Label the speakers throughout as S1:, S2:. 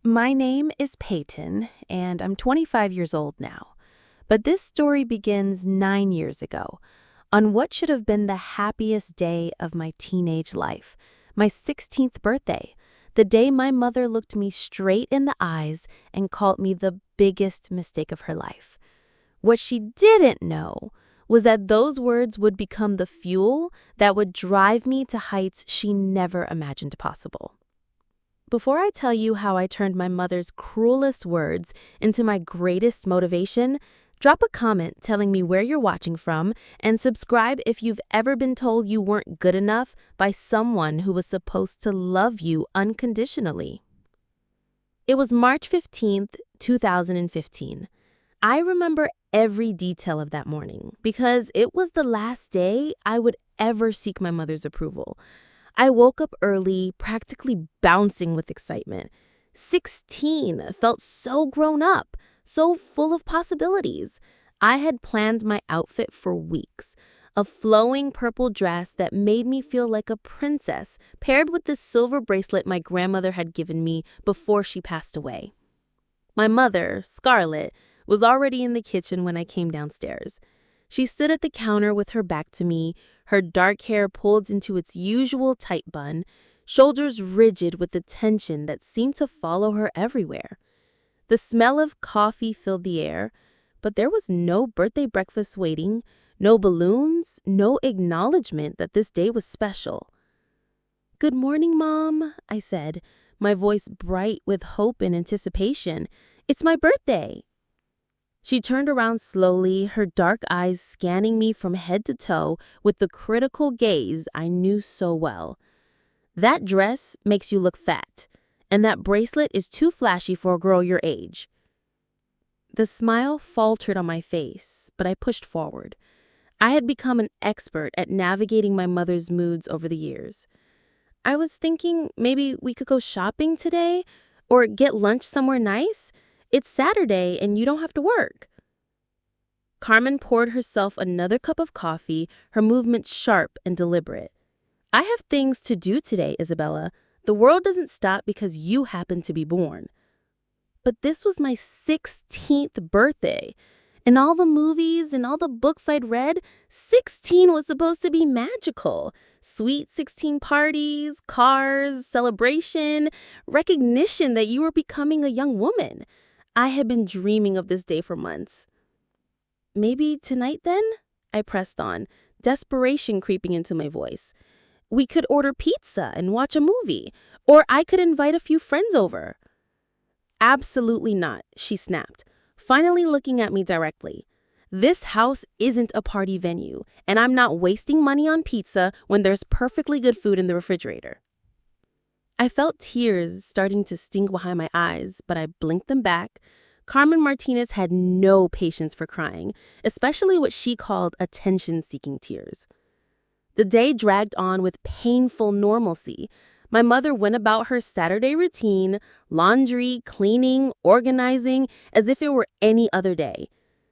S1: My name is Peyton, and I'm 25 years old now. But this story begins 9 years ago, on what should have been the happiest day of my teenage life, my 16th birthday, the day my mother looked me straight in the eyes and called me the biggest mistake of her life. What she didn't know was that those words would become the fuel that would drive me to heights she never imagined possible. Before I tell you how I turned my mother's cruelest words into my greatest motivation, drop a comment telling me where you're watching from and subscribe if you've ever been told you weren't good enough by someone who was supposed to love you unconditionally. It was March 15th, 2015. I remember every detail of that morning because it was the last day I would ever seek my mother's approval. I woke up early, practically bouncing with excitement. 16 felt so grown up, so full of possibilities. I had planned my outfit for weeks. A flowing purple dress that made me feel like a princess, paired with the silver bracelet my grandmother had given me before she passed away. My mother, Scarlett, was already in the kitchen when I came downstairs. She stood at the counter with her back to me, her dark hair pulled into its usual tight bun, shoulders rigid with the tension that seemed to follow her everywhere. The smell of coffee filled the air, but there was no birthday breakfast waiting, no balloons, no acknowledgement that this day was special. "Good morning, Mom," I said, my voice bright with hope and anticipation. "It's my birthday." She turned around slowly, her dark eyes scanning me from head to toe with the critical gaze I knew so well. "That dress makes you look fat, and that bracelet is too flashy for a girl your age." The smile faltered on my face, but I pushed forward. I had become an expert at navigating my mother's moods over the years. "I was thinking maybe we could go shopping today or get lunch somewhere nice. It's Saturday and you don't have to work." Carmen poured herself another cup of coffee, her movements sharp and deliberate. "I have things to do today, Isabella. The world doesn't stop because you happen to be born." But this was my 16th birthday. In all the movies and all the books I'd read, 16 was supposed to be magical. Sweet 16 parties, cars, celebration, recognition that you were becoming a young woman. I had been dreaming of this day for months. "Maybe tonight then?" I pressed on, desperation creeping into my voice. "We could order pizza and watch a movie, or I could invite a few friends over." "Absolutely not," she snapped, finally looking at me directly. "This house isn't a party venue, and I'm not wasting money on pizza when there's perfectly good food in the refrigerator." I felt tears starting to sting behind my eyes, but I blinked them back. Carmen Martinez had no patience for crying, especially what she called attention-seeking tears. The day dragged on with painful normalcy. My mother went about her Saturday routine, laundry, cleaning, organizing, as if it were any other day.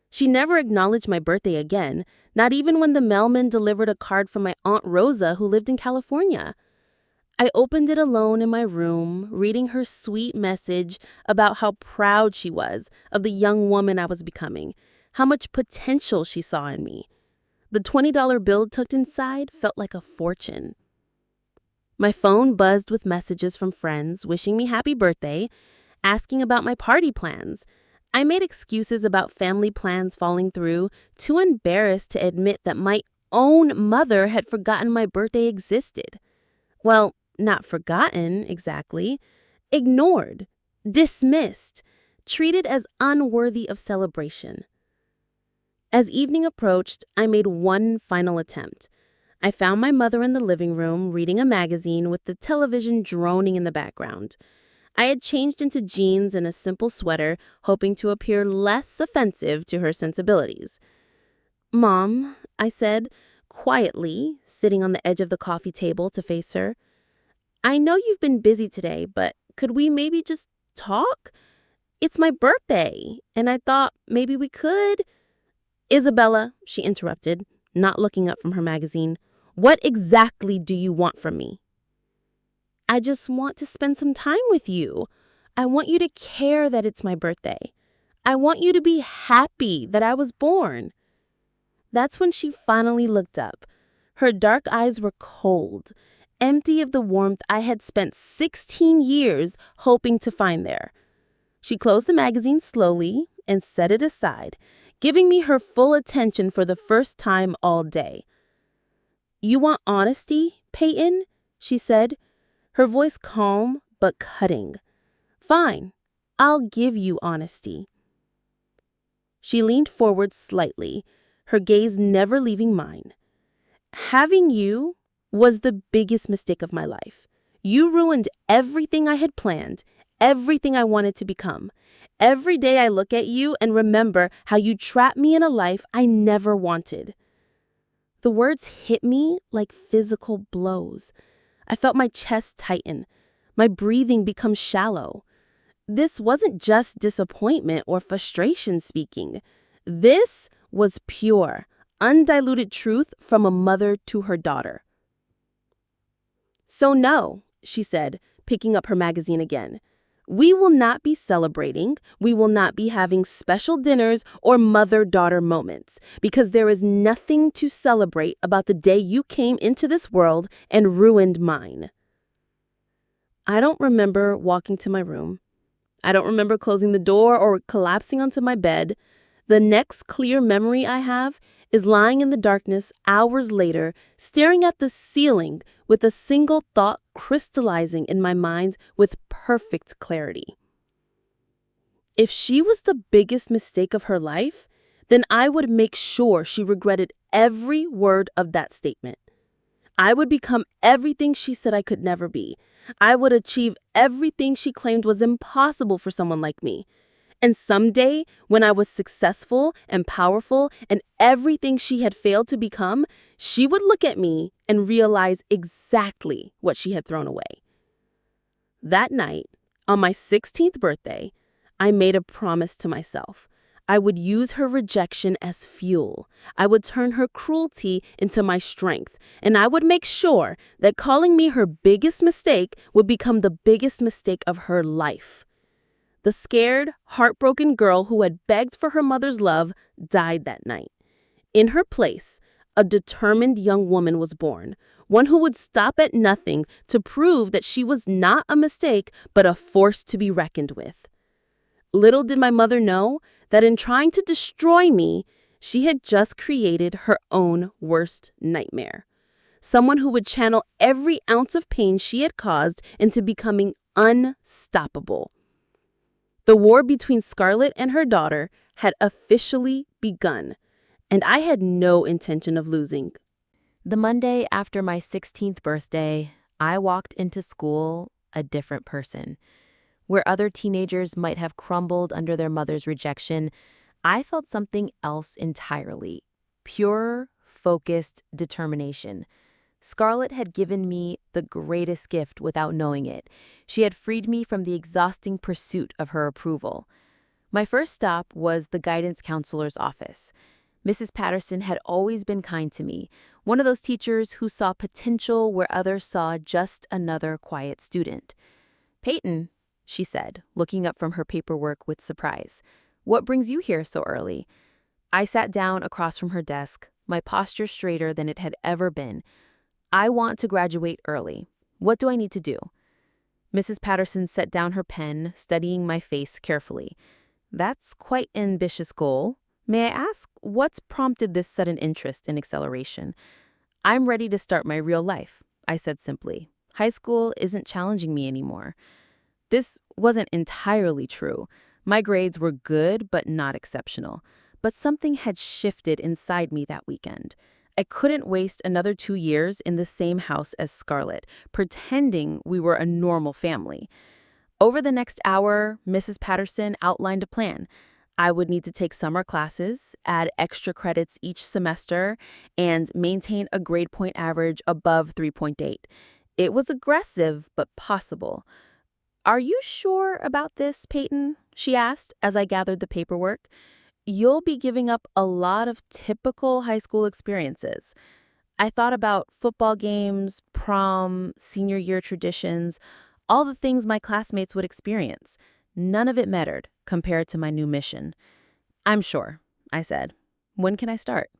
S1: She never acknowledged my birthday again, not even when the mailman delivered a card from my Aunt Rosa who lived in California. I opened it alone in my room, reading her sweet message about how proud she was of the young woman I was becoming, how much potential she saw in me. The $20 bill tucked inside felt like a fortune. My phone buzzed with messages from friends wishing me happy birthday, asking about my party plans. I made excuses about family plans falling through, too embarrassed to admit that my own mother had forgotten my birthday existed. Well, not forgotten, exactly. Ignored, dismissed, treated as unworthy of celebration. As evening approached, I made one final attempt. I found my mother in the living room reading a magazine with the television droning in the background. I had changed into jeans and a simple sweater, hoping to appear less offensive to her sensibilities. "Mom," I said, quietly, sitting on the edge of the coffee table to face her, "I know you've been busy today, but could we maybe just talk? It's my birthday, and I thought maybe we could." "Isabella," she interrupted, not looking up from her magazine, "what exactly do you want from me?" "I just want to spend some time with you." I want you to care that it's my birthday. I want you to be happy that I was born." That's when she finally looked up. Her dark eyes were cold, empty of the warmth I had spent 16 years hoping to find there. She closed the magazine slowly and set it aside, giving me her full attention for the first time all day. "You want honesty, Peyton?" she said, her voice calm but cutting. "Fine, I'll give you honesty." She leaned forward slightly, her gaze never leaving mine. "Having you was the biggest mistake of my life. You ruined everything I had planned, everything I wanted to become. Every day I look at you and remember how you trapped me in a life I never wanted." The words hit me like physical blows. I felt my chest tighten, my breathing become shallow. This wasn't just disappointment or frustration speaking. This was pure, undiluted truth from a mother to her daughter. "So no," she said, picking up her magazine again. "We will not be celebrating, we will not be having special dinners or mother-daughter moments, because there is nothing to celebrate about the day you came into this world and ruined mine." I don't remember walking to my room. I don't remember closing the door or collapsing onto my bed. The next clear memory I have is lying in the darkness hours later, staring at the ceiling with a single thought crystallizing in my mind with perfect clarity. If she was the biggest mistake of her life, then I would make sure she regretted every word of that statement. I would become everything she said I could never be. I would achieve everything she claimed was impossible for someone like me. And someday, when I was successful and powerful and everything she had failed to become, she would look at me and realize exactly what she had thrown away. That night, on my 16th birthday, I made a promise to myself. I would use her rejection as fuel. I would turn her cruelty into my strength, and I would make sure that calling me her biggest mistake would become the biggest mistake of her life. The scared, heartbroken girl who had begged for her mother's love died that night. In her place, a determined young woman was born, one who would stop at nothing to prove that she was not a mistake, but a force to be reckoned with. Little did my mother know that in trying to destroy me, she had just created her own worst nightmare. Someone who would channel every ounce of pain she had caused into becoming unstoppable. The war between Scarlett and her daughter had officially begun, and I had no intention of losing. The Monday after my 16th birthday, I walked into school a different person. Where other teenagers might have crumbled under their mother's rejection, I felt something else entirely. Pure, focused determination. Scarlett had given me the greatest gift without knowing it. She had freed me from the exhausting pursuit of her approval. My first stop was the guidance counselor's office. Mrs. Patterson had always been kind to me, one of those teachers who saw potential where others saw just another quiet student. "Peyton," she said, looking up from her paperwork with surprise, "what brings you here so early?" I sat down across from her desk, my posture straighter than it had ever been. "I want to graduate early. What do I need to do?" Mrs. Patterson set down her pen, studying my face carefully. "That's quite an ambitious goal. May I ask, what's prompted this sudden interest and acceleration?" "I'm ready to start my real life," I said simply. "High school isn't challenging me anymore." This wasn't entirely true. My grades were good but not exceptional. But something had shifted inside me that weekend. I couldn't waste another 2 years in the same house as Scarlett, pretending we were a normal family. Over the next hour, Mrs. Patterson outlined a plan. I would need to take summer classes, add extra credits each semester, and maintain a grade point average above 3.8. It was aggressive but possible. "Are you sure about this, Peyton?" she asked as I gathered the paperwork. "You'll be giving up a lot of typical high school experiences." I thought about football games, prom, senior year traditions, all the things my classmates would experience. None of it mattered compared to my new mission. "I'm sure," I said. "When can I start?"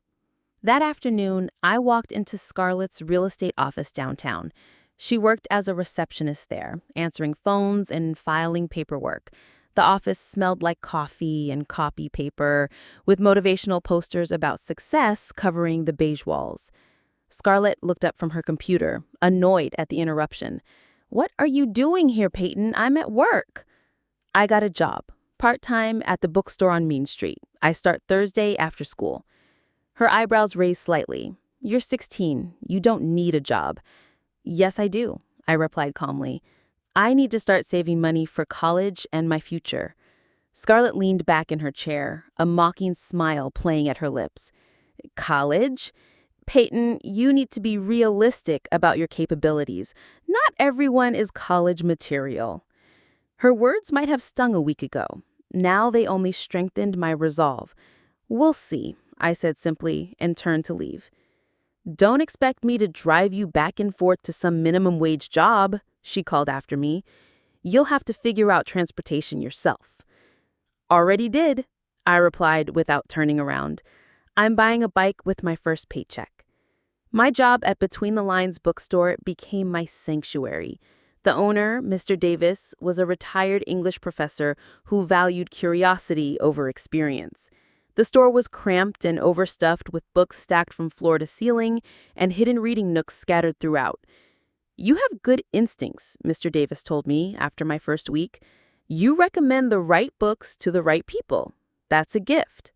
S1: That afternoon, I walked into Scarlett's real estate office downtown. She worked as a receptionist there, answering phones and filing paperwork. The office smelled like coffee and copy paper, with motivational posters about success covering the beige walls. Scarlett looked up from her computer, annoyed at the interruption. "What are you doing here, Peyton? I'm at work." "I got a job, part-time at the bookstore on Main Street. I start Thursday after school." Her eyebrows raised slightly. "You're 16. You don't need a job." "Yes, I do," I replied calmly. "I need to start saving money for college and my future." Scarlett leaned back in her chair, a mocking smile playing at her lips. "College? Peyton, you need to be realistic about your capabilities. Not everyone is college material." Her words might have stung a week ago. Now they only strengthened my resolve. "We'll see," I said simply, and turned to leave. "Don't expect me to drive you back and forth to some minimum wage job," she called after me. "You'll have to figure out transportation yourself." "Already did," I replied without turning around. "I'm buying a bike with my first paycheck." My job at Between the Lines bookstore became my sanctuary. The owner, Mr. Davis, was a retired English professor who valued curiosity over experience. The store was cramped and overstuffed with books stacked from floor to ceiling and hidden reading nooks scattered throughout. "You have good instincts," Mr. Davis told me after my first week. "You recommend the right books to the right people. That's a gift."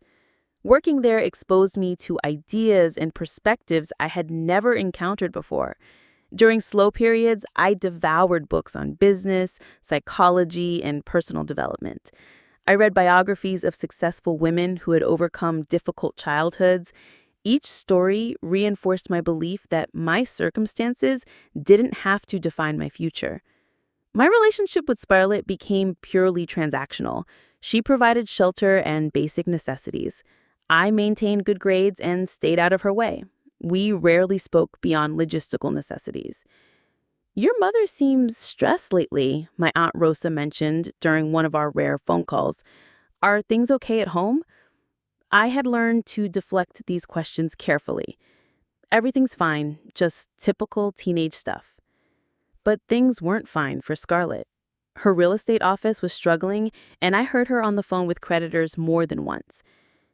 S1: Working there exposed me to ideas and perspectives I had never encountered before. During slow periods, I devoured books on business, psychology, and personal development. I read biographies of successful women who had overcome difficult childhoods. Each story reinforced my belief that my circumstances didn't have to define my future. My relationship with Scarlett became purely transactional. She provided shelter and basic necessities. I maintained good grades and stayed out of her way. We rarely spoke beyond logistical necessities. "Your mother seems stressed lately," my Aunt Rosa mentioned during one of our rare phone calls. "Are things okay at home?" I had learned to deflect these questions carefully. "Everything's fine, just typical teenage stuff." But things weren't fine for Scarlett. Her real estate office was struggling, and I heard her on the phone with creditors more than once.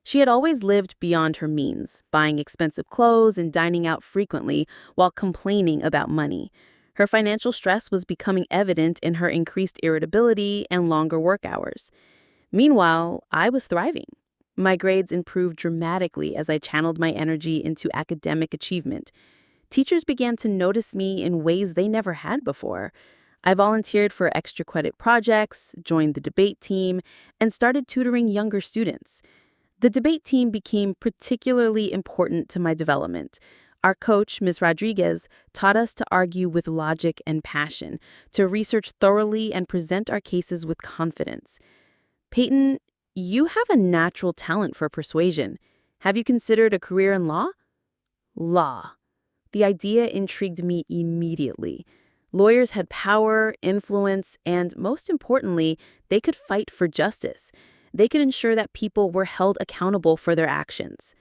S1: She had always lived beyond her means, buying expensive clothes and dining out frequently while complaining about money. Her financial stress was becoming evident in her increased irritability and longer work hours. Meanwhile, I was thriving. My grades improved dramatically as I channeled my energy into academic achievement. Teachers began to notice me in ways they never had before. I volunteered for extra credit projects, joined the debate team, and started tutoring younger students. The debate team became particularly important to my development. Our coach, Ms. Rodriguez, taught us to argue with logic and passion, to research thoroughly and present our cases with confidence. "Peyton, you have a natural talent for persuasion. Have you considered a career in law?" Law. The idea intrigued me immediately. Lawyers had power, influence, and most importantly, they could fight for justice. They could ensure that people were held accountable for their actions.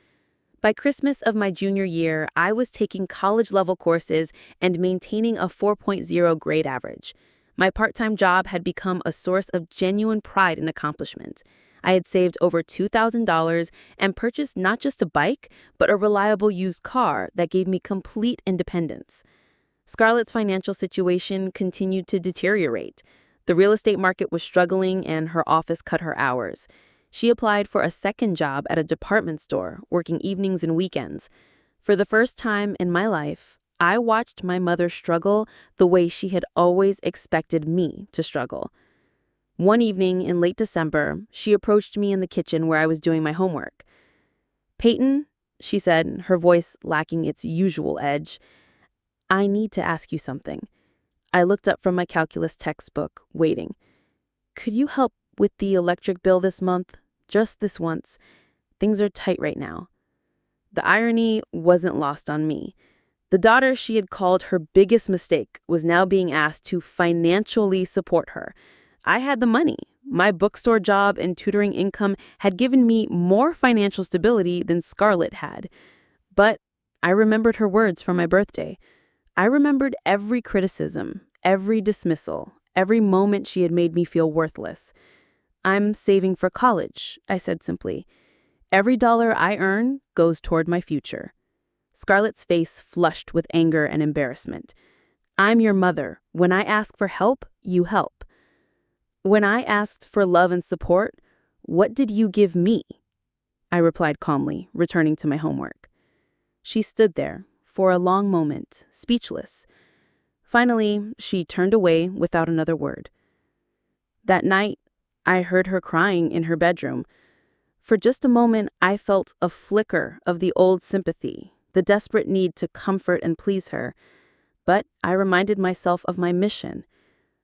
S1: By Christmas of my junior year, I was taking college-level courses and maintaining a 4.0 grade average. My part-time job had become a source of genuine pride and accomplishment. I had saved over $2,000 and purchased not just a bike, but a reliable used car that gave me complete independence. Scarlett's financial situation continued to deteriorate. The real estate market was struggling and her office cut her hours. She applied for a second job at a department store, working evenings and weekends. For the first time in my life, I watched my mother struggle the way she had always expected me to struggle. One evening in late December, she approached me in the kitchen where I was doing my homework. "Peyton," she said, her voice lacking its usual edge, "I need to ask you something." I looked up from my calculus textbook, waiting. "Could you help with the electric bill this month? Just this once. Things are tight right now." The irony wasn't lost on me.
S2: The daughter she had called her biggest mistake was now being asked to financially support her. I had the money. My bookstore job and tutoring income had given me more financial stability than Scarlett had. But I remembered her words from my birthday. I remembered every criticism, every dismissal, every moment she had made me feel worthless. "I'm saving for college," I said simply. "Every dollar I earn goes toward my future." Scarlett's face flushed with anger and embarrassment. "I'm your mother. When I ask for help, you help. When I asked for love and support, what did you give me?" I replied calmly, returning to my homework. She stood there for a long moment, speechless. Finally, she turned away without another word. That night, I heard her crying in her bedroom. For just a moment, I felt a flicker of the old sympathy, the desperate need to comfort and please her. But I reminded myself of my mission.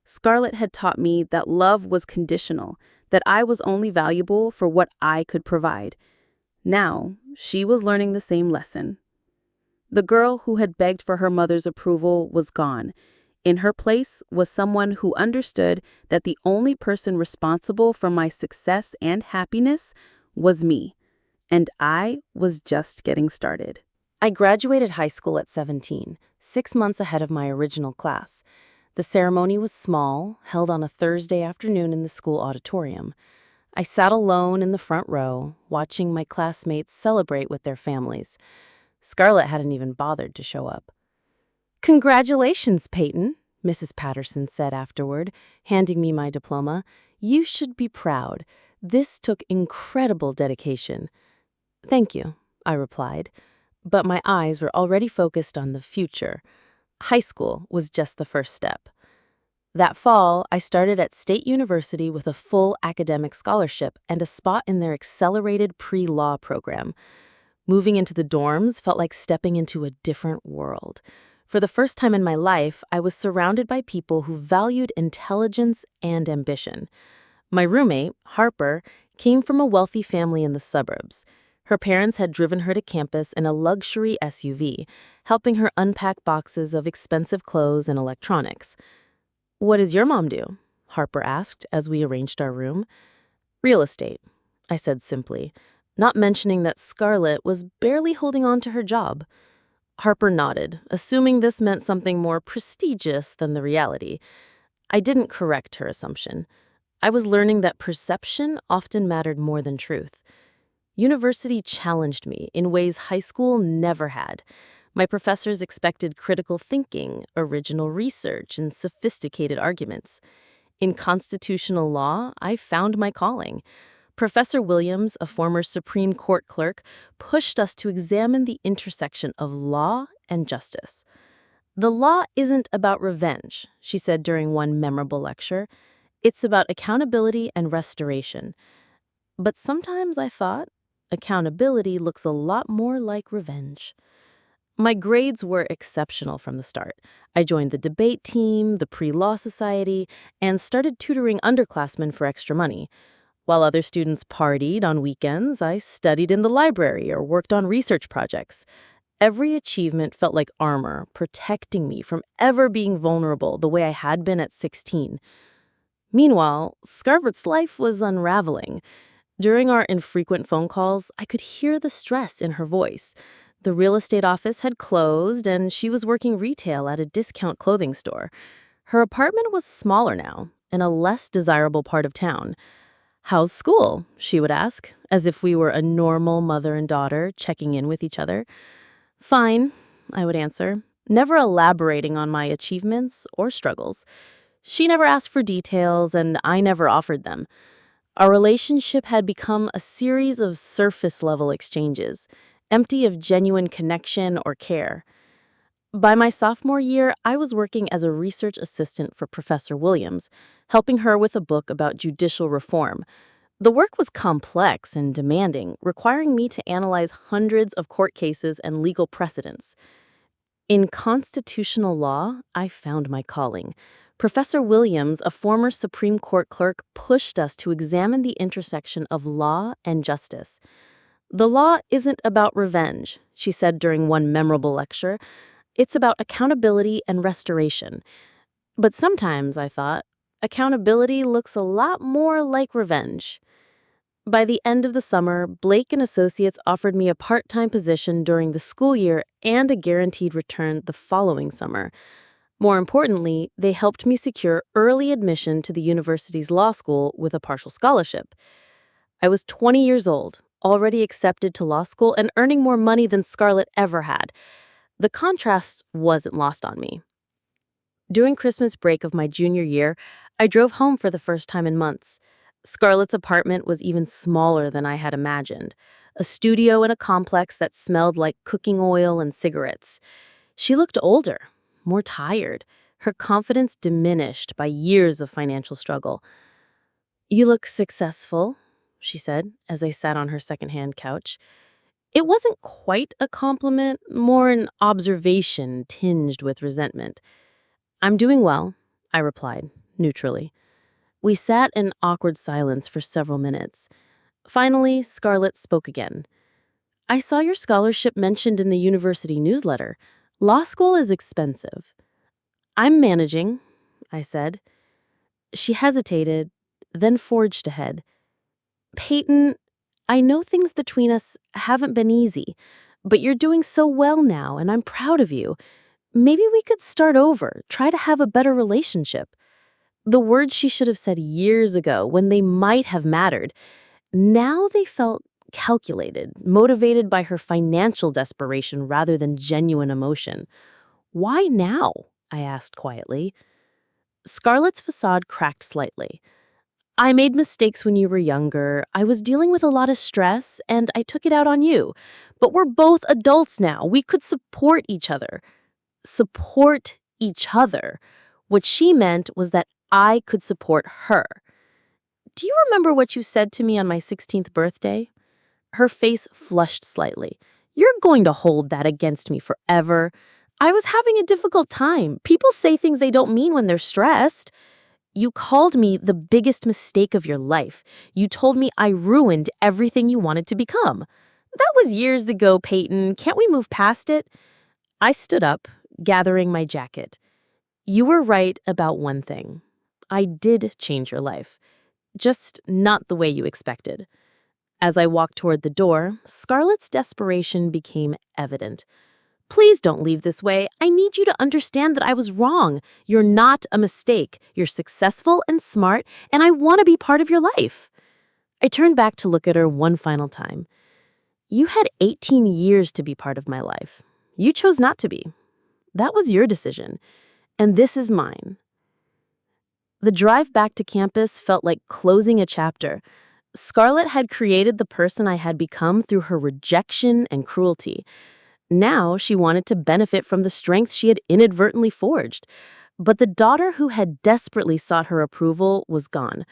S2: Scarlett had taught me that love was conditional, that I was only valuable for what I could provide. Now, she was learning the same lesson. The girl who had begged for her mother's approval was gone. In her place was someone who understood that the only person responsible for my success and happiness was me, and I was just getting started. I graduated high school at 17, 6 months ahead of my original class. The ceremony was small, held on a Thursday afternoon in the school auditorium. I sat alone in the front row, watching my classmates celebrate with their families. Scarlett hadn't even bothered to show up. "Congratulations, Peyton," Mrs. Patterson said afterward, handing me my diploma. "You should be proud. This took incredible dedication." "Thank you," I replied, but my eyes were already focused on the future. High school was just the first step. That fall, I started at State University with a full academic scholarship and a spot in their accelerated pre-law program. Moving into the dorms felt like stepping into a different world. For the first time in my life, I was surrounded by people who valued intelligence and ambition. My roommate, Harper, came from a wealthy family in the suburbs. Her parents had driven her to campus in a luxury SUV, helping her unpack boxes of expensive clothes and electronics. "What does your mom do?" Harper asked as we arranged our room. "Real estate," I said simply, not mentioning that Scarlett was barely holding on to her job. Harper nodded, assuming this meant something more prestigious than the reality. I didn't correct her assumption. I was learning that perception often mattered more than truth. University challenged me in ways high school never had. My professors expected critical thinking, original research, and sophisticated arguments. In constitutional law, I found my calling. Professor Williams, a former Supreme Court clerk, pushed us to examine the intersection of law and justice. "The law isn't about revenge," she said during one memorable lecture. "It's about accountability and restoration." But sometimes I thought, accountability looks a lot more like revenge. My grades were exceptional from the start. I joined the debate team, the pre-law society, and started tutoring underclassmen for extra money. While other students partied on weekends, I studied in the library or worked on research projects. Every achievement felt like armor, protecting me from ever being vulnerable the way I had been at 16. Meanwhile, Scarlett's life was unraveling. During our infrequent phone calls, I could hear the stress in her voice. The real estate office had closed, and she was working retail at a discount clothing store. Her apartment was smaller now, in a less desirable part of town. "How's school?" she would ask, as if we were a normal mother and daughter checking in with each other. "Fine," I would answer, never elaborating on my achievements or struggles. She never asked for details, and I never offered them. Our relationship had become a series of surface-level exchanges, empty of genuine connection or care. By my sophomore year, I was working as a research assistant for Professor Williams, helping her with a book about judicial reform. The work was complex and demanding, requiring me to analyze hundreds of court cases and legal precedents. In constitutional law, I found my calling. Professor Williams, a former Supreme Court clerk, pushed us to examine the intersection of law and justice. "The law isn't about revenge," she said during one memorable lecture. It's about accountability and restoration. But sometimes, I thought, accountability looks a lot more like revenge. By the end of the summer, Blake and Associates offered me a part-time position during the school year and a guaranteed return the following summer. More importantly, they helped me secure early admission to the university's law school with a partial scholarship. I was 20 years old, already accepted to law school and earning more money than Scarlett ever had. The contrast wasn't lost on me. During Christmas break of my junior year, I drove home for the first time in months. Scarlett's apartment was even smaller than I had imagined, a studio in a complex that smelled like cooking oil and cigarettes. She looked older, more tired, her confidence diminished by years of financial struggle. "You look successful," she said as I sat on her secondhand couch. It wasn't quite a compliment, more an observation tinged with resentment. "I'm doing well," I replied, neutrally. We sat in awkward silence for several minutes. Finally, Scarlett spoke again. "I saw your scholarship mentioned in the university newsletter. Law school is expensive." "I'm managing," I said. She hesitated, then forged ahead. "Peyton, I know things between us haven't been easy, but you're doing so well now, and I'm proud of you. Maybe we could start over, try to have a better relationship." The words she should have said years ago, when they might have mattered, now they felt calculated, motivated by her financial desperation rather than genuine emotion. "Why now?" I asked quietly. Scarlett's facade cracked slightly. "I made mistakes when you were younger. I was dealing with a lot of stress, and I took it out on you. But we're both adults now. We could support each other." Support each other. What she meant was that I could support her. "Do you remember what you said to me on my 16th birthday?" Her face flushed slightly. "You're going to hold that against me forever. I was having a difficult time. People say things they don't mean when they're stressed." "You called me the biggest mistake of your life. You told me I ruined everything you wanted to become." "That was years ago, Peyton. Can't we move past it?" I stood up, gathering my jacket. "You were right about one thing. I did change your life. Just not the way you expected." As I walked toward the door, Scarlett's desperation became evident. "Please don't leave this way. I need you to understand that I was wrong. You're not a mistake. You're successful and smart, and I want to be part of your life." I turned back to look at her one final time. "You had 18 years to be part of my life. You chose not to be. That was your decision, and this is mine." The drive back to campus felt like closing a chapter. Scarlett had created the person I had become through her rejection and cruelty. Now she wanted to benefit from the strength she had inadvertently forged. But the daughter who had desperately sought her approval was gone,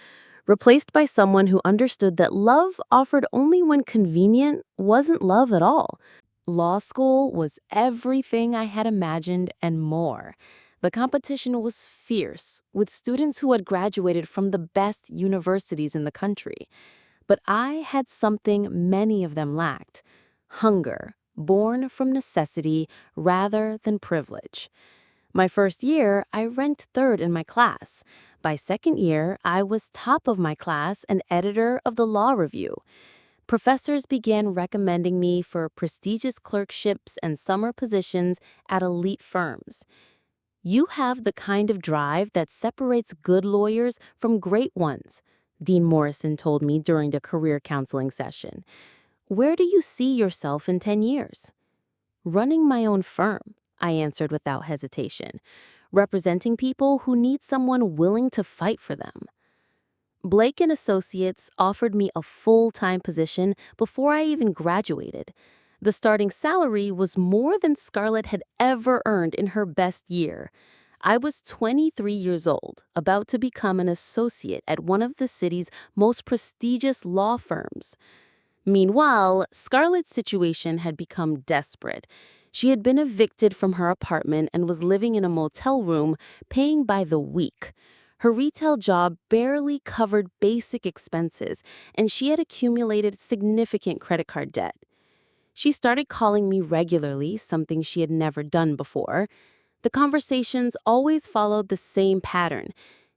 S2: replaced by someone who understood that love offered only when convenient wasn't love at all.
S1: Law school was everything I had imagined and more. The competition was fierce, with students who had graduated from the best universities in the country. But I had something many of them lacked: hunger, born from necessity rather than privilege. My first year, I ranked third in my class. By second year, I was top of my class and editor of the law review. Professors began recommending me for prestigious clerkships and summer positions at elite firms. "You have the kind of drive that separates good lawyers from great ones," Dean Morrison told me during a career counseling session. "Where do you see yourself in 10 years?" "Running my own firm," I answered without hesitation, "representing people who need someone willing to fight for them." Blake and Associates offered me a full-time position before I even graduated. The starting salary was more than Scarlett had ever earned in her best year. I was 23 years old, about to become an associate at one of the city's most prestigious law firms. Meanwhile, Scarlett's situation had become desperate. She had been evicted from her apartment and was living in a motel room, paying by the week. Her retail job barely covered basic expenses, and she had accumulated significant credit card debt.
S2: She started calling me regularly, something she had never done before. The conversations always followed the same pattern: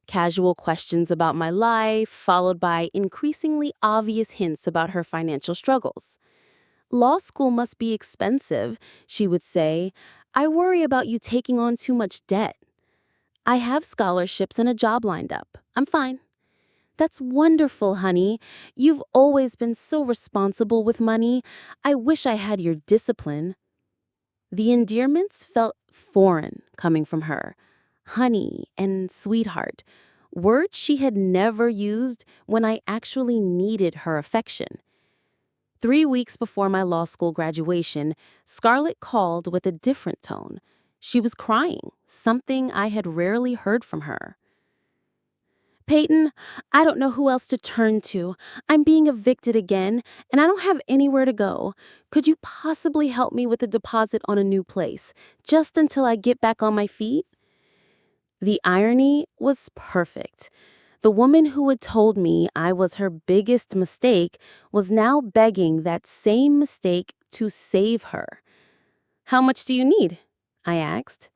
S2: casual questions about my life, followed by increasingly obvious hints about her financial struggles. "Law school must be expensive," she would say. "I worry about you taking on too much debt." "I have scholarships and a job lined up. I'm fine." "That's wonderful, honey. You've always been so responsible with money. I wish I had your discipline." The endearments felt foreign coming from her. Honey and sweetheart, words she had never used when I actually needed her affection. 3 weeks before my law school graduation, Scarlett called with a different tone. She was crying, something I had rarely heard from her. "Peyton, I don't know who else to turn to. I'm being evicted again, and I don't have anywhere to go. Could you possibly help me with a deposit on a new place, just until I get back on my feet?" The irony was perfect. The woman who had told me I was her biggest mistake was now begging that same mistake to save her. "How much do you need?" I asked.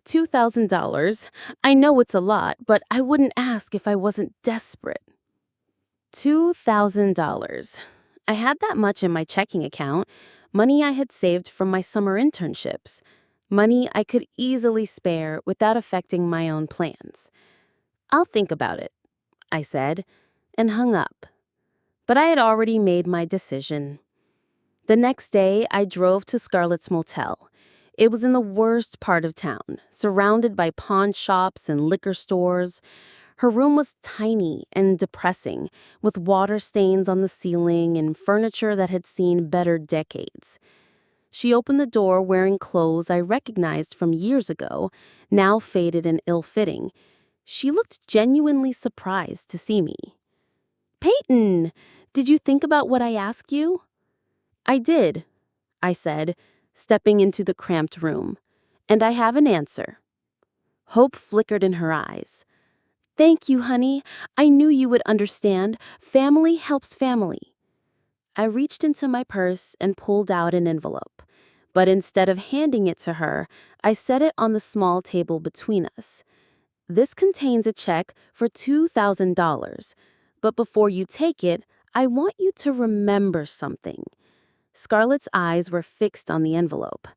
S2: $2,000. I know it's a lot, but I wouldn't ask if I wasn't desperate." $2,000. I had that much in my checking account, money I had saved from my summer internships, money I could easily spare without affecting my own plans. "I'll think about it," I said, and hung up. But I had already made my decision. The next day, I drove to Scarlett's motel. It was in the worst part of town, surrounded by pawn shops and liquor stores. Her room was tiny and depressing, with water stains on the ceiling and furniture that had seen better decades. She opened the door wearing clothes I recognized from years ago, now faded and ill-fitting. She looked genuinely surprised to see me. "Peyton, did you think about what I asked you?" "I did," I said, stepping into the cramped room. "And I have an answer." Hope flickered in her eyes. "Thank you, honey. I knew you would understand. Family helps family." I reached into my purse and pulled out an envelope. But instead of handing it to her, I set it on the small table between us. "This contains a check for $2,000. But before you take it, I want you to remember something." Scarlett's eyes were fixed on the envelope.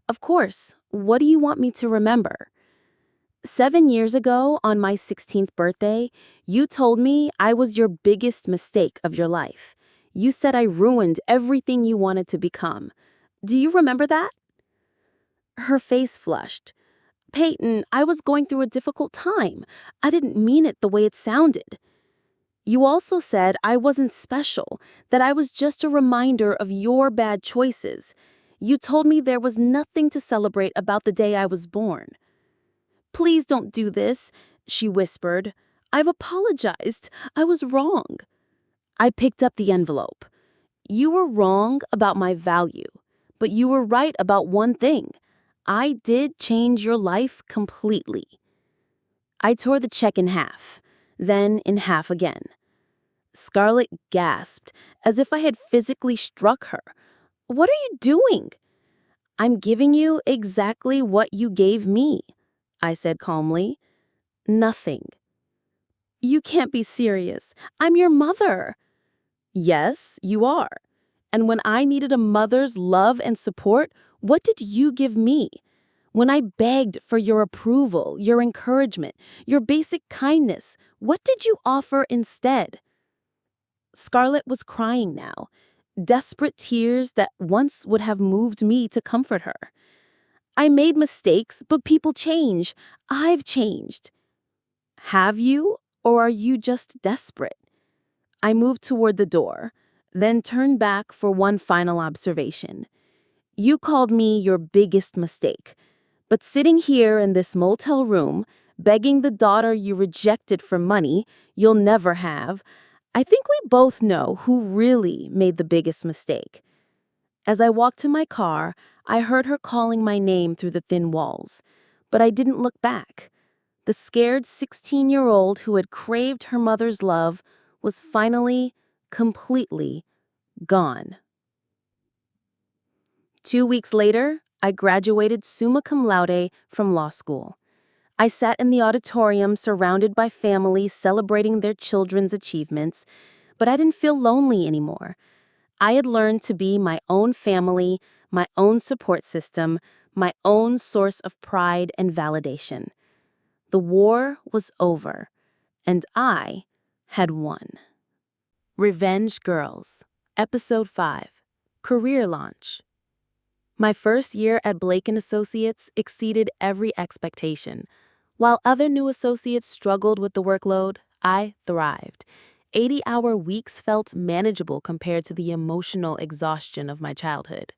S2: "Of course. What do you want me to remember?" "7 years ago, on my 16th birthday, you told me I was your biggest mistake of your life. You said I ruined everything you wanted to become. Do you remember that?" Her face flushed. "Peyton, I was going through a difficult time. I didn't mean it the way it sounded." "You also said I wasn't special, that I was just a reminder of your bad choices. You told me there was nothing to celebrate about the day I was born." "Please don't do this," she whispered. "I've apologized. I was wrong." I picked up the envelope. "You were wrong about my value, but you were right about one thing. I did change your life completely." I tore the check in half, then in half again. Scarlett gasped, as if I had physically struck her. "What are you doing?" "I'm giving you exactly what you gave me," I said calmly. "Nothing." "You can't be serious. I'm your mother." "Yes, you are. And when I needed a mother's love and support, what did you give me? When I begged for your approval, your encouragement, your basic kindness, what did you offer instead?" Scarlett was crying now, desperate tears that once would have moved me to comfort her. "I made mistakes, but people change. I've changed." "Have you, or are you just desperate?" I moved toward the door, then turned back for one final observation. "You called me your biggest mistake, but sitting here in this motel room, begging the daughter you rejected for money you'll never have, I think we both know who really made the biggest mistake." As I walked to my car, I heard her calling my name through the thin walls, but I didn't look back. The scared 16-year-old who had craved her mother's love was finally, completely gone. 2 weeks later, I graduated summa cum laude from law school. I sat in the auditorium surrounded by families celebrating their children's achievements, but I didn't feel lonely anymore. I had learned to be my own family, my own support system, my own source of pride and validation. The war was over, and I had won. Revenge Girls, Episode 5, Career Launch. My first year at Blake & Associates exceeded every expectation. While other new associates struggled with the workload, I thrived. 80-hour weeks felt manageable compared to the emotional exhaustion of my childhood.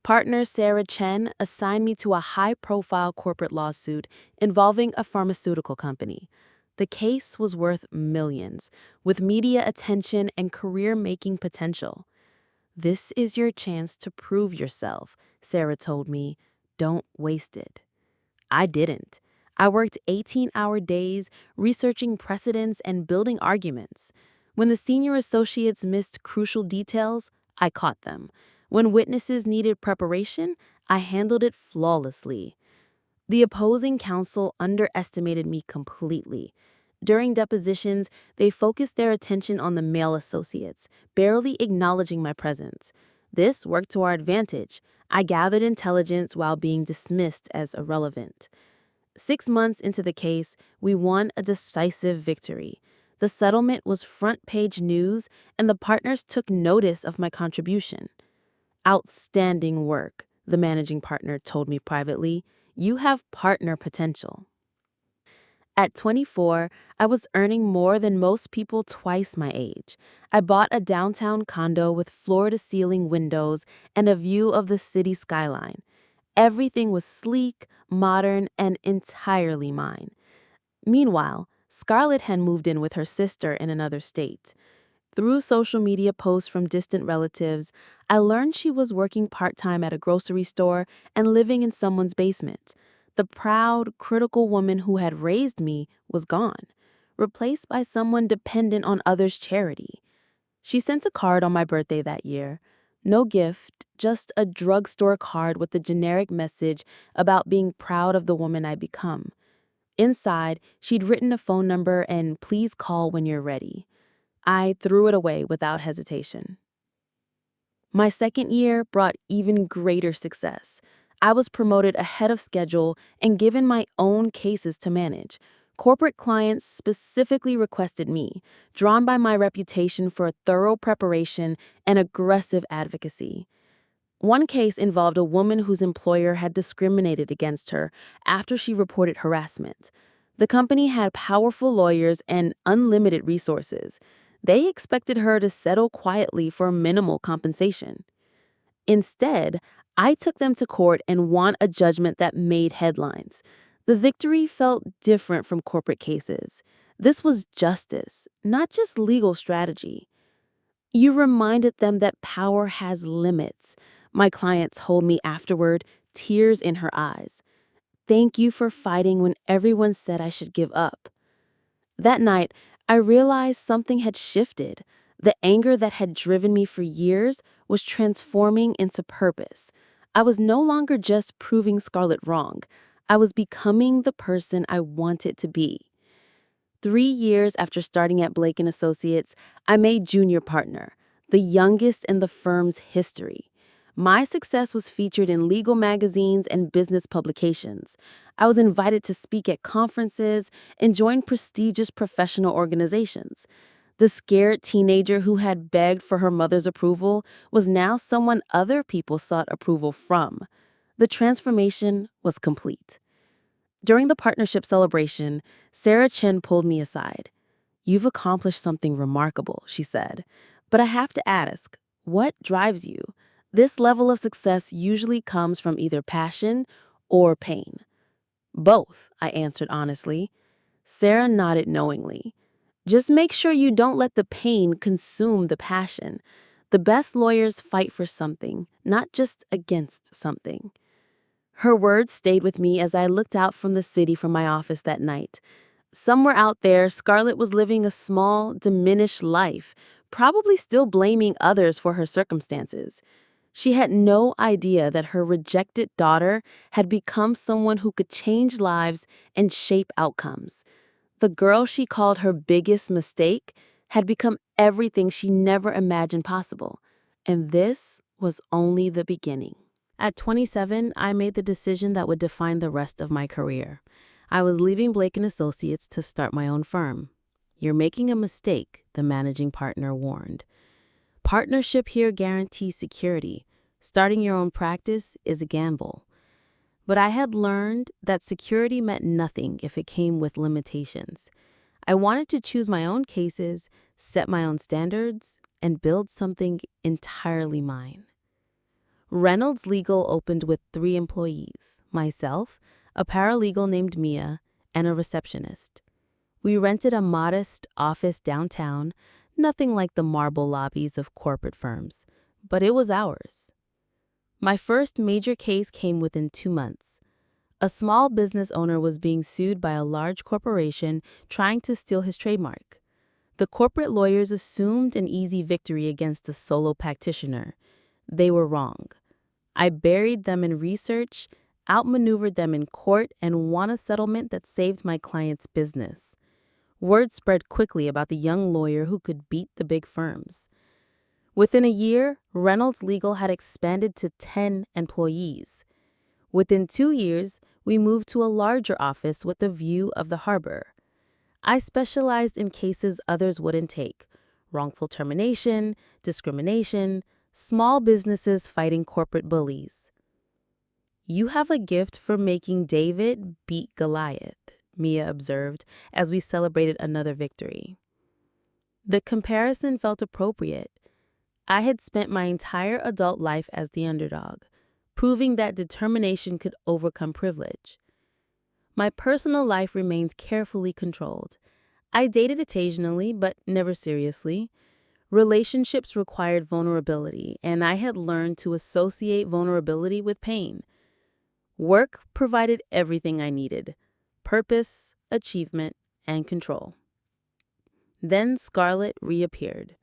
S2: Partner Sarah Chen assigned me to a high-profile corporate lawsuit involving a pharmaceutical company. The case was worth millions, with media attention and career-making potential. "This is your chance to prove yourself," Sarah told me. "Don't waste it." I didn't. I worked 18-hour days, researching precedents and building arguments. When the senior associates missed crucial details, I caught them. When witnesses needed preparation, I handled it flawlessly. The opposing counsel underestimated me completely. During depositions, they focused their attention on the male associates, barely acknowledging my presence. This worked to our advantage. I gathered intelligence while being dismissed as irrelevant. 6 months into the case, we won a decisive victory. The settlement was front-page news, and the partners took notice of my contribution. "Outstanding work," the managing partner told me privately. "You have partner potential." At 24, I was earning more than most people twice my age. I bought a downtown condo with floor-to-ceiling windows and a view of the city skyline. Everything was sleek, modern, and entirely mine. Meanwhile, Scarlett had moved in with her sister in another state. Through social media posts from distant relatives, I learned she was working part-time at a grocery store and living in someone's basement. The proud, critical woman who had raised me was gone, replaced by someone dependent on others' charity. She sent a card on my birthday that year. No gift, just a drugstore card with a generic message about being proud of the woman I'd become. Inside, she'd written a phone number and "please call when you're ready." I threw it away without hesitation. My second year brought even greater success. I was promoted ahead of schedule and given my own cases to manage. Corporate clients specifically requested me, drawn by my reputation for thorough preparation and aggressive advocacy. One case involved a woman whose employer had discriminated against her after she reported harassment. The company had powerful lawyers and unlimited resources. They expected her to settle quietly for minimal compensation. Instead, I took them to court and won a judgment that made headlines. The victory felt different from corporate cases. This was justice, not just legal strategy. You reminded them that power has limits. My client told me afterward, tears in her eyes. "Thank you for fighting when everyone said I should give up." That night, I realized something had shifted. The anger that had driven me for years was transforming into purpose. I was no longer just proving Scarlett wrong. I was becoming the person I wanted to be. 3 years after starting at Blake & Associates, I made junior partner, the youngest in the firm's history. My success was featured in legal magazines and business publications. I was invited to speak at conferences and join prestigious professional organizations. The scared teenager who had begged for her mother's approval was now someone other people sought approval from. The transformation was complete. During the partnership celebration, Sarah Chen pulled me aside. "You've accomplished something remarkable," she said. "But I have to ask, what drives you? This level of success usually comes from either passion or pain." "Both," I answered honestly. Sarah nodded knowingly. "Just make sure you don't let the pain consume the passion. The best lawyers fight for something, not just against something." Her words stayed with me as I looked out from the city from my office that night. Somewhere out there, Scarlett was living a small, diminished life, probably still blaming others for her circumstances. She had no idea that her rejected daughter had become someone who could change lives and shape outcomes. The girl she called her biggest mistake had become everything she never imagined possible. And this was only the beginning.
S1: At 27, I made the decision that would define the rest of my career. I was leaving Blake & Associates to start my own firm. "You're making a mistake," the managing partner warned. "Partnership here guarantees security. Starting your own practice is a gamble." But I had learned that security meant nothing if it came with limitations. I wanted to choose my own cases, set my own standards, and build something entirely mine. Reynolds Legal opened with 3 employees: myself, a paralegal named Mia, and a receptionist. We rented a modest office downtown, nothing like the marble lobbies of corporate firms, but it was ours. My first major case came within 2 months. A small business owner was being sued by a large corporation trying to steal his trademark. The corporate lawyers assumed an easy victory against a solo practitioner. They were wrong. I buried them in research, outmaneuvered them in court, and won a settlement that saved my client's business. Word spread quickly about the young lawyer who could beat the big firms. Within a year, Reynolds Legal had expanded to 10 employees. Within 2 years, we moved to a larger office with a view of the harbor. I specialized in cases others wouldn't take: wrongful termination, discrimination, small businesses fighting corporate bullies. "You have a gift for making David beat Goliath," Mia observed as we celebrated another victory. The comparison felt appropriate. I had spent my entire adult life as the underdog, proving that determination could overcome privilege. My personal life remained carefully controlled. I dated occasionally, but never seriously. Relationships required vulnerability, and I had learned to associate vulnerability with pain. Work provided everything I needed: purpose, achievement, and control. Then Scarlett reappeared.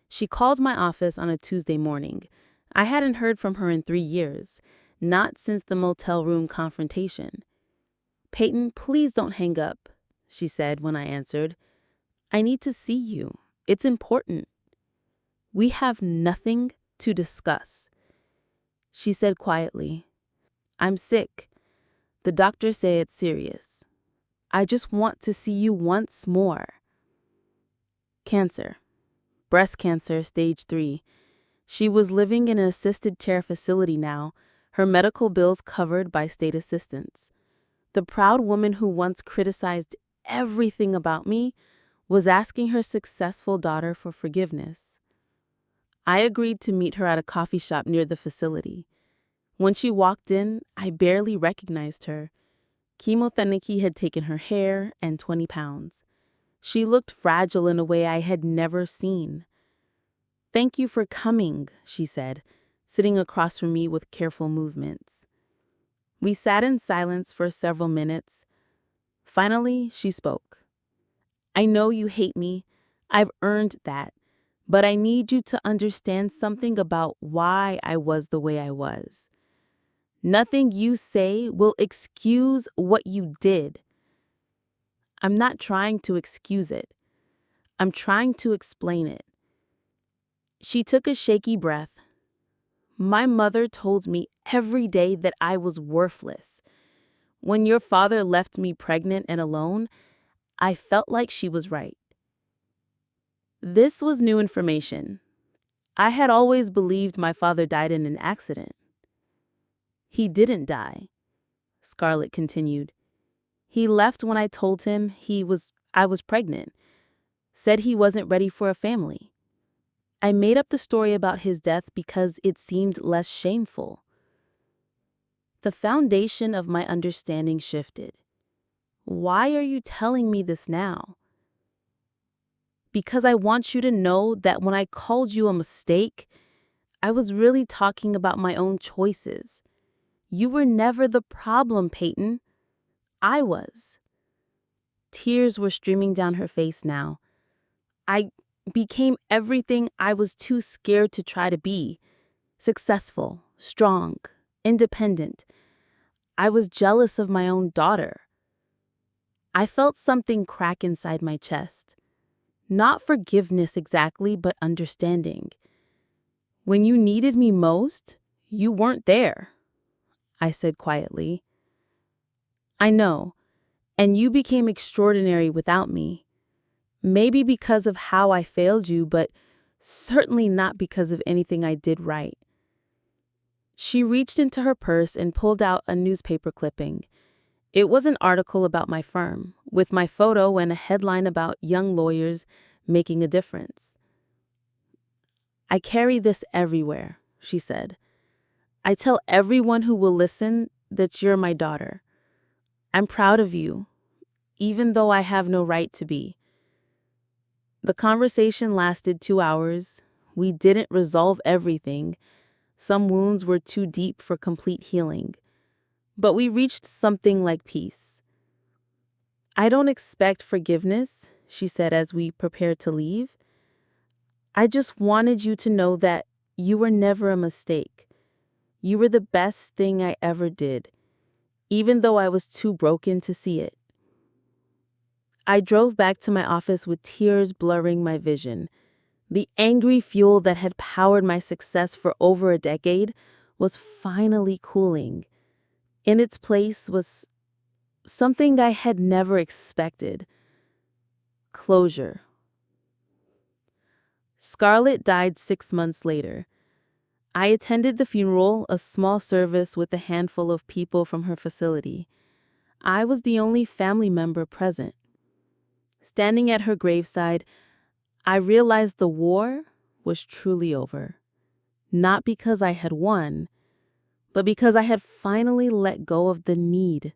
S1: She called my office on a Tuesday morning. I hadn't heard from her in 3 years, not since the motel room confrontation. "Peyton, please don't hang up," she said when I answered. "I need to see you. It's important." "We have nothing to discuss," she said quietly. "I'm sick. The doctors say it's serious. I just want to see you once more." Cancer. Breast cancer, stage 3. She was living in an assisted care facility now, her medical bills covered by state assistance. The proud woman who once criticized everything about me was asking her successful daughter for forgiveness. I agreed to meet her at a coffee shop near the facility. When she walked in, I barely recognized her. Chemotherapy had taken her hair and 20 pounds. She looked fragile in a way I had never seen. "Thank you for coming," she said, sitting across from me with careful movements. We sat in silence for several minutes. Finally, she spoke. "I know you hate me. I've earned that. But I need you to understand something about why I was the way I was. Nothing you say will excuse what you did." "I'm not trying to excuse it. I'm trying to explain it." She took a shaky breath. "My mother told me every day that I was worthless. When your father left me pregnant and alone, I felt like she was right." This was new information. I had always believed my father died in an accident. "He didn't die," Scarlett continued. "He left when I told him I was pregnant. Said he wasn't ready for a family. I made up the story about his death because it seemed less shameful." The foundation of my understanding shifted. "Why are you telling me this now?" "Because I want you to know that when I called you a mistake, I was really talking about my own choices. You were never the problem, Peyton. I was." Tears were streaming down her face now. "I became everything I was too scared to try to be.
S2: successful, strong, independent. I was jealous of my own daughter. I felt something crack inside my chest. Not forgiveness exactly, but understanding. When you needed me most, you weren't there, I said quietly. I know, and you became extraordinary without me. Maybe because of how I failed you, but certainly not because of anything I did right. She reached into her purse and pulled out a newspaper clipping. It was an article about my firm, with my photo and a headline about young lawyers making a difference. I carry this everywhere, she said. I tell everyone who will listen that you're my daughter. I'm proud of you, even though I have no right to be. The conversation lasted 2 hours. We didn't resolve everything. Some wounds were too deep for complete healing. But we reached something like peace. I don't expect forgiveness, she said as we prepared to leave. I just wanted you to know that you were never a mistake. You were the best thing I ever did, even though I was too broken to see it. I drove back to my office with tears blurring my vision. The angry fuel that had powered my success for over a decade was finally cooling. In its place was something I had never expected: closure. Scarlett died 6 months later. I attended the funeral, a small service with a handful of people from her facility. I was the only family member present. Standing at her graveside, I realized the war was truly over. Not because I had won, but because I had finally let go of the need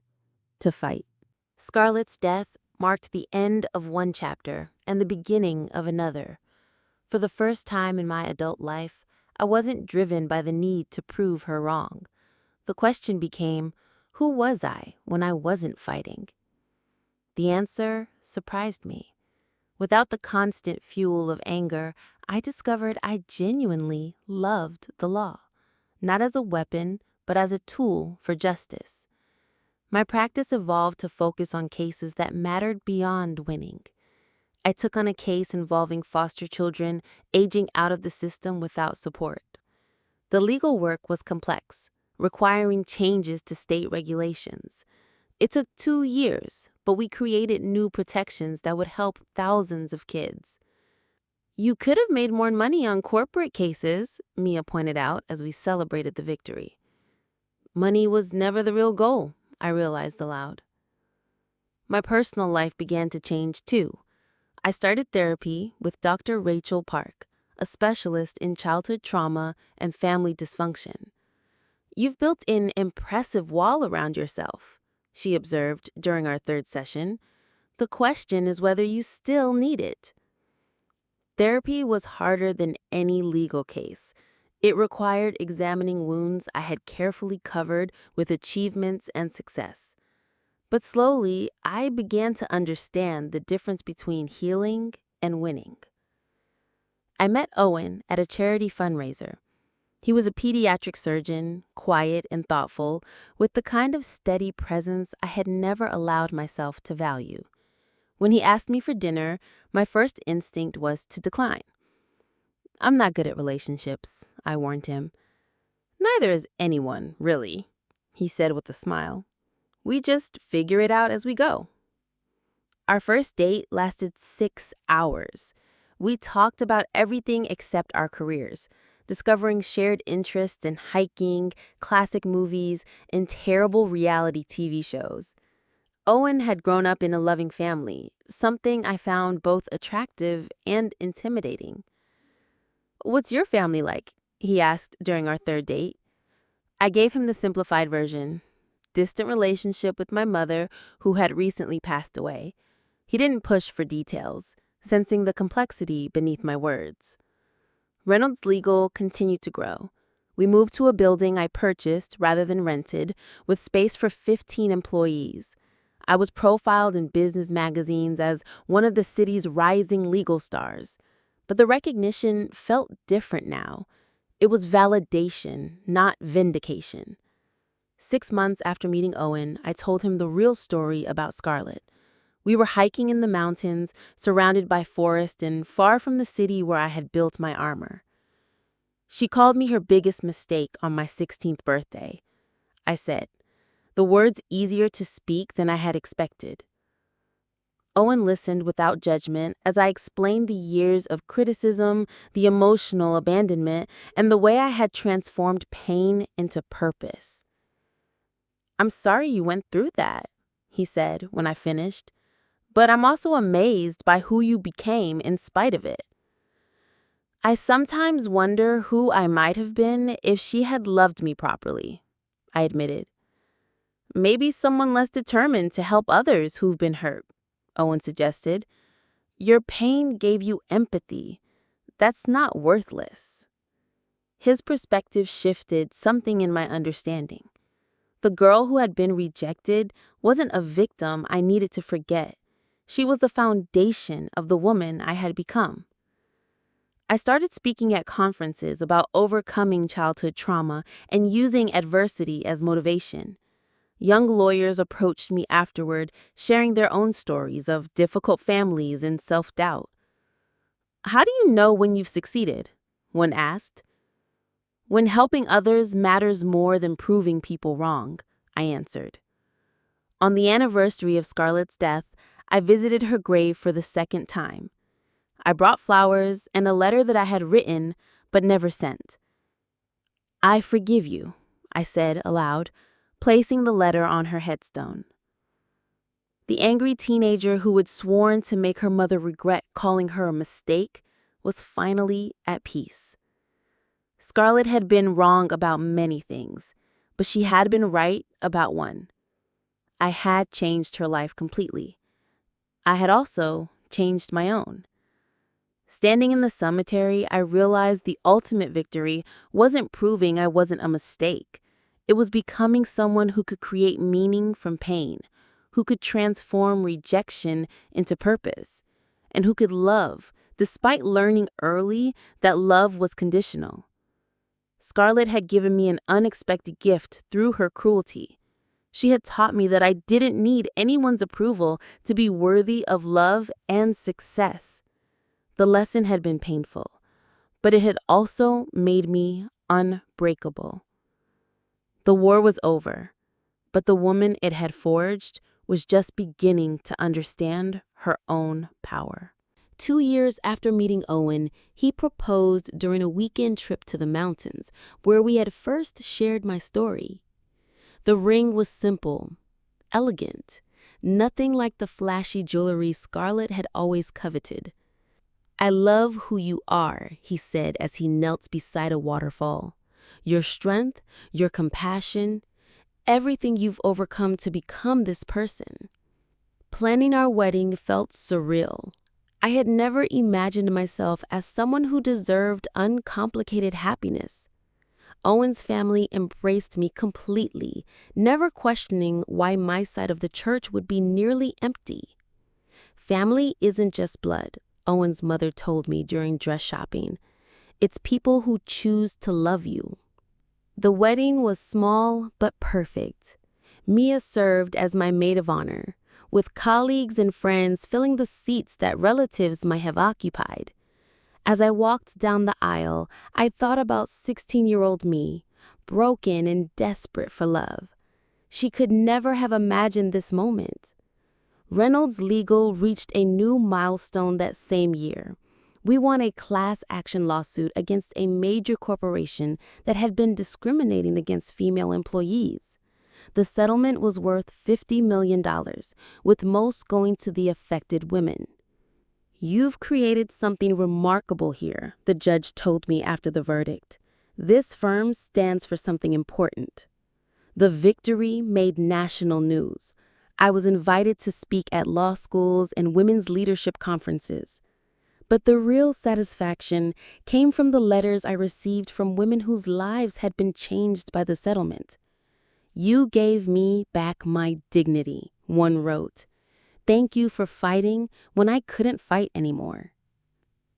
S2: to fight.
S1: Scarlett's death marked the end of one chapter and the beginning of another. For the first time in my adult life, I wasn't driven by the need to prove her wrong. The question became, who was I when I wasn't fighting? The answer surprised me. Without the constant fuel of anger, I discovered I genuinely loved the law, not as a weapon, but as a tool for justice. My practice evolved to focus on cases that mattered beyond winning. I took on a case involving foster children aging out of the system without support. The legal work was complex, requiring changes to state regulations. It took 2 years, but we created new protections that would help thousands of kids. You could have made more money on corporate cases, Mia pointed out as we celebrated the victory. Money was never the real goal, I realized aloud. My personal life began to change too. I started therapy with Dr. Rachel Park, a specialist in childhood trauma and family dysfunction. You've built an impressive wall around yourself, she observed during our 3rd session. The question is whether you still need it. Therapy was harder than any legal case. It required examining wounds I had carefully covered with achievements and success. But slowly, I began to understand the difference between healing and winning. I met Owen at a charity fundraiser. He was a pediatric surgeon, quiet and thoughtful, with the kind of steady presence I had never allowed myself to value. When he asked me for dinner, my first instinct was to decline. I'm not good at relationships, I warned him. Neither is anyone, really, he said with a smile. We just figure it out as we go. Our first date lasted 6 hours. We talked about everything except our careers, discovering shared interests in hiking, classic movies, and terrible reality TV shows. Owen had grown up in a loving family, something I found both attractive and intimidating. What's your family like? He asked during our 3rd date. I gave him the simplified version. Distant relationship with my mother, who had recently passed away. He didn't push for details, sensing the complexity beneath my words. Reynolds Legal continued to grow. We moved to a building I purchased rather than rented, with space for 15 employees. I was profiled in business magazines as one of the city's rising legal stars. But the recognition felt different now.
S2: It was validation, not vindication. 6 months after meeting Owen, I told him the real story about Scarlett. We were hiking in the mountains, surrounded by forest and far from the city where I had built my armor. She called me her biggest mistake on my 16th birthday. I said, the words easier to speak than I had expected. Owen listened without judgment as I explained the years of criticism, the emotional abandonment, and the way I had transformed pain into purpose. "I'm sorry you went through that," he said when I finished, "but I'm also amazed by who you became in spite of it." I sometimes wonder who I might have been if she had loved me properly, I admitted. "Maybe someone less determined to help others who've been hurt," Owen suggested. "Your pain gave you empathy. That's not worthless." His perspective shifted something in my understanding. The girl who had been rejected wasn't a victim I needed to forget. She was the foundation of the woman I had become. I started speaking at conferences about overcoming childhood trauma and using adversity as motivation. Young lawyers approached me afterward, sharing their own stories of difficult families and self-doubt. "How do you know when you've succeeded?" one asked. "When helping others matters more than proving people wrong," I answered. On the anniversary of Scarlett's death, I visited her grave for the second time. I brought flowers and a letter that I had written but never sent. "I forgive you," I said aloud, placing the letter on her headstone. The angry teenager who had sworn to make her mother regret calling her a mistake was finally at peace. Scarlett had been wrong about many things, but she had been right about one. I had changed her life completely. I had also changed my own. Standing in the cemetery, I realized the ultimate victory wasn't proving I wasn't a mistake. It was becoming someone who could create meaning from pain, who could transform rejection into purpose, and who could love, despite learning early that love was conditional. Scarlett had given me an unexpected gift through her cruelty. She had taught me that I didn't need anyone's approval to be worthy of love and success. The lesson had been painful, but it had also made me unbreakable. The war was over, but the woman it had forged was just beginning to understand her own power.
S1: 2 years after meeting Owen, he proposed during a weekend trip to the mountains, where we had first shared my story. The ring was simple, elegant, nothing like the flashy jewelry Scarlett had always coveted. "I love who you are," he said as he knelt beside a waterfall. "Your strength, your compassion, everything you've overcome to become this person." Planning our wedding felt surreal. I had never imagined myself as someone who deserved uncomplicated happiness. Owen's family embraced me completely, never questioning why my side of the church would be nearly empty. "Family isn't just blood," Owen's mother told me during dress shopping. "It's people who choose to love you." The wedding was small but perfect. Mia served as my maid of honor, with colleagues and friends filling the seats that relatives might have occupied. As I walked down the aisle, I thought about 16-year-old me, broken and desperate for love. She could never have imagined this moment. Reynolds Legal reached a new milestone that same year. We won a class action lawsuit against a major corporation that had been discriminating against female employees. The settlement was worth $50 million, with most going to the affected women. "You've created something remarkable here," the judge told me after the verdict. "This firm stands for something important." The victory made national news. I was invited to speak at law schools and women's leadership conferences. But the real satisfaction came from the letters I received from women whose lives had been changed by the settlement. "You gave me back my dignity," one wrote. "Thank you for fighting when I couldn't fight anymore."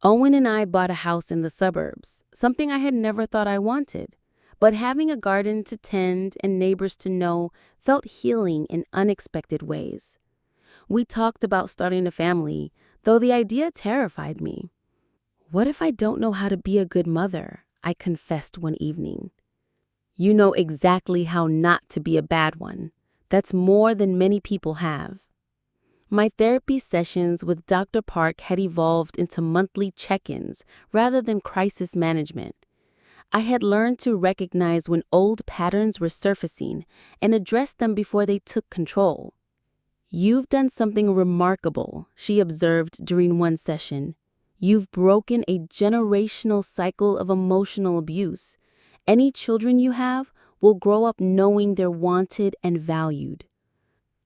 S2: Owen and I bought a house in the suburbs, something I had never thought I wanted. But having a garden to tend and neighbors to know felt healing in unexpected ways. We talked about starting a family, though the idea terrified me. "What if I don't know how to be a good mother?" I confessed one evening. "You know exactly how not to be a bad one. That's more than many people have." My therapy sessions with Dr. Park had evolved into monthly check-ins rather than crisis management. I had learned to recognize when old patterns were surfacing and address them before they took control. "You've done something remarkable," she observed during one session. "You've broken a generational cycle of emotional abuse. Any children you have will grow up knowing they're wanted and valued."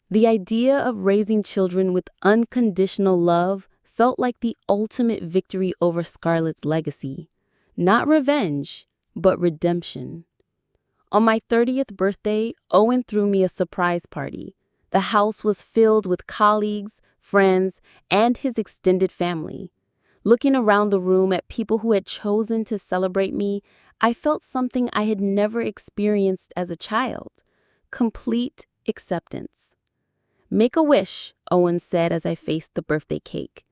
S2: The idea of raising children with unconditional love felt like the ultimate victory over Scarlett's legacy. Not revenge, but redemption. On my 30th birthday, Owen threw me a surprise party. The house was filled with colleagues, friends, and his extended family. Looking around the room at people who had chosen to celebrate me, I felt something I had never experienced as a child: complete acceptance. "Make a wish," Owen said as I faced the birthday cake.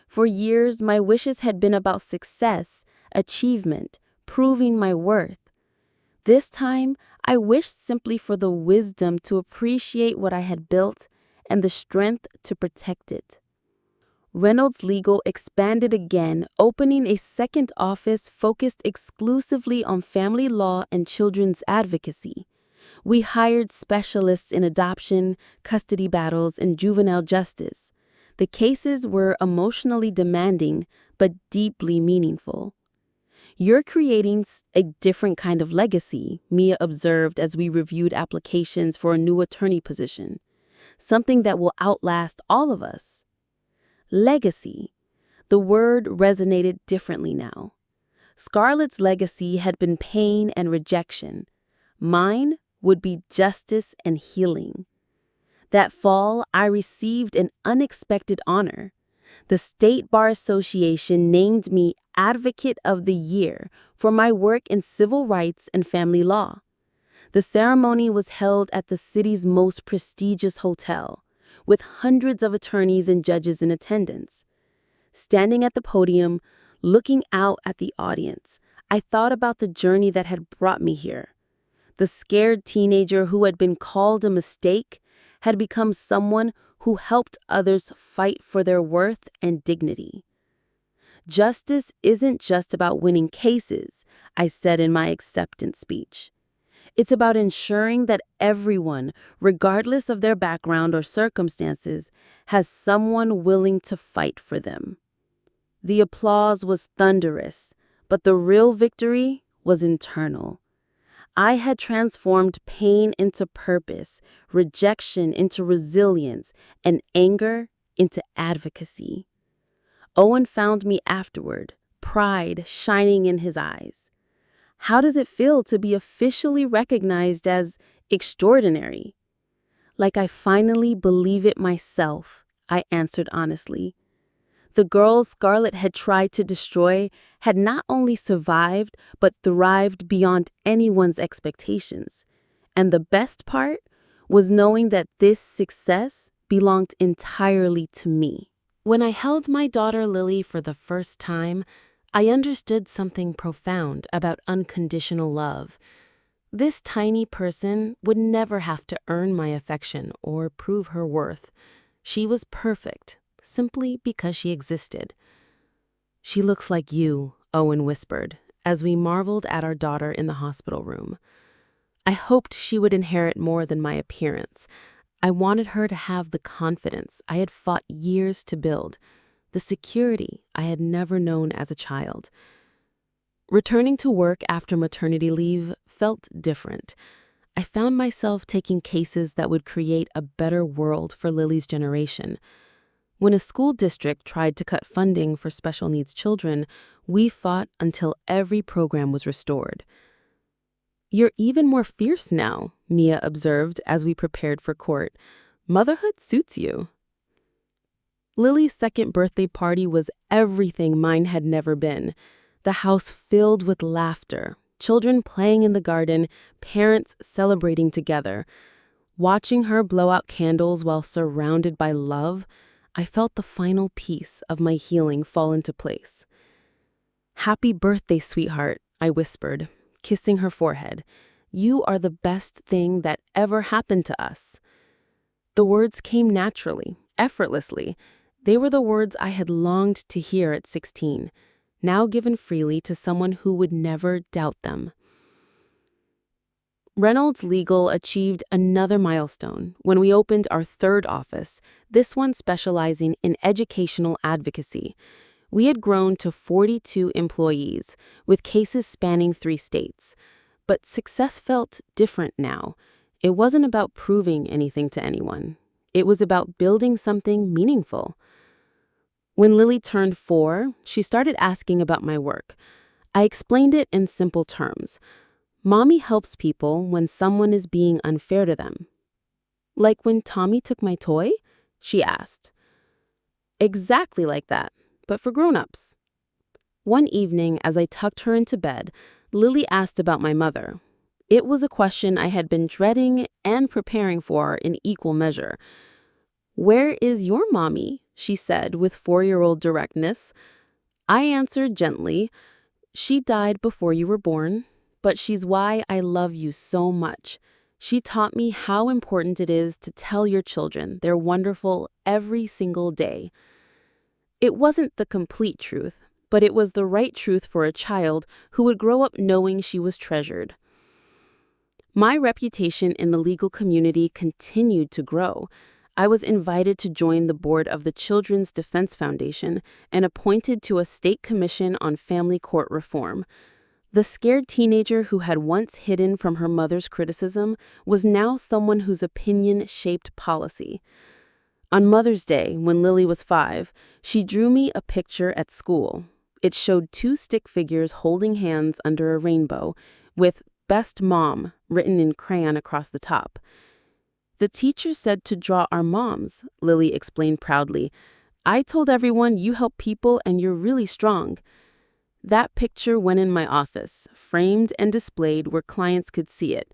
S2: For years, my wishes had been about success, achievement, proving my worth. This time, I wished simply for the wisdom to appreciate what I had built and the strength to protect it. Reynolds Legal expanded again, opening a second office focused exclusively on family law and children's advocacy. We hired specialists in adoption, custody battles, and juvenile justice. The cases were emotionally demanding, but deeply meaningful. "You're creating a different kind of legacy," Mia observed as we reviewed applications for a new attorney position. "Something that will outlast all of us." Legacy. The word resonated differently now. Scarlett's legacy had been pain and rejection. Mine would be justice and healing. That fall, I received an unexpected honor. The State Bar Association named me Advocate of the Year for my work in civil rights and family law. The ceremony was held at the city's most prestigious hotel, with hundreds of attorneys and judges in attendance. Standing at the podium, looking out at the audience, I thought about the journey that had brought me here. The scared teenager who had been called a mistake had become someone who helped others fight for their worth and dignity. "Justice isn't just about winning cases," I said in my acceptance speech. "It's about ensuring that everyone, regardless of their background or circumstances, has someone willing to fight for them." The applause was thunderous, but the real victory was internal. I had transformed pain into purpose, rejection into resilience, and anger into advocacy. Owen found me afterward, pride shining in his eyes. "How does it feel to be officially recognized as extraordinary?" "Like I finally believe it myself," I answered honestly. The girls Scarlett had tried to destroy had not only survived, but thrived beyond anyone's expectations. And the best part was knowing that this success belonged entirely to me. When I held my daughter Lily for the first time, I understood something profound about unconditional love. This tiny person would never have to earn my affection or prove her worth. She was perfect, simply because she existed. "She looks like you," Owen whispered, as we marveled at our daughter in the hospital room. I hoped she would inherit more than my appearance. I wanted her to have the confidence I had fought years to build, the security I had never known as a child. Returning to work after maternity leave felt different. I found myself taking cases that would create a better world for Lily's generation. When a school district tried to cut funding for special needs children, we fought until every program was restored. "You're even more fierce now," Mia observed as we prepared for court. "Motherhood suits you." Lily's second birthday party was everything mine had never been. The house filled with laughter, children playing in the garden, parents celebrating together. Watching her blow out candles while surrounded by love, I felt the final piece of my healing fall into place. "Happy birthday, sweetheart," I whispered, kissing her forehead. "You are the best thing that ever happened to us." The words came naturally, effortlessly. They were the words I had longed to hear at 16, now given freely to someone who would never doubt them. Reynolds Legal achieved another milestone when we opened our third office, this one specializing in educational advocacy. We had grown to 42 employees, with cases spanning 3 states. But success felt different now. It wasn't about proving anything to anyone. It was about building something meaningful. When Lily turned 4, she started asking about my work. I explained it in simple terms. Mommy helps people when someone is being unfair to them. "Like when Tommy took my toy?" she asked. "Exactly like that, but for grown-ups." One evening, as I tucked her into bed, Lily asked about my mother. It was a question I had been dreading and preparing for in equal measure. "Where is your mommy?" she said with 4-year-old directness. I answered gently, "She died before you were born, but she's why I love you so much. She taught me how important it is to tell your children they're wonderful every single day." It wasn't the complete truth, but it was the right truth for a child who would grow up knowing she was treasured. My reputation in the legal community continued to grow. I was invited to join the board of the Children's Defense Foundation and appointed to a state commission on family court reform. The scared teenager who had once hidden from her mother's criticism was now someone whose opinion shaped policy. On Mother's Day, when Lily was 5, she drew me a picture at school. It showed 2 stick figures holding hands under a rainbow, with "Best Mom" written in crayon across the top. "The teacher said to draw our moms," Lily explained proudly. "I told everyone you help people and you're really strong." That picture went in my office, framed and displayed where clients could see it.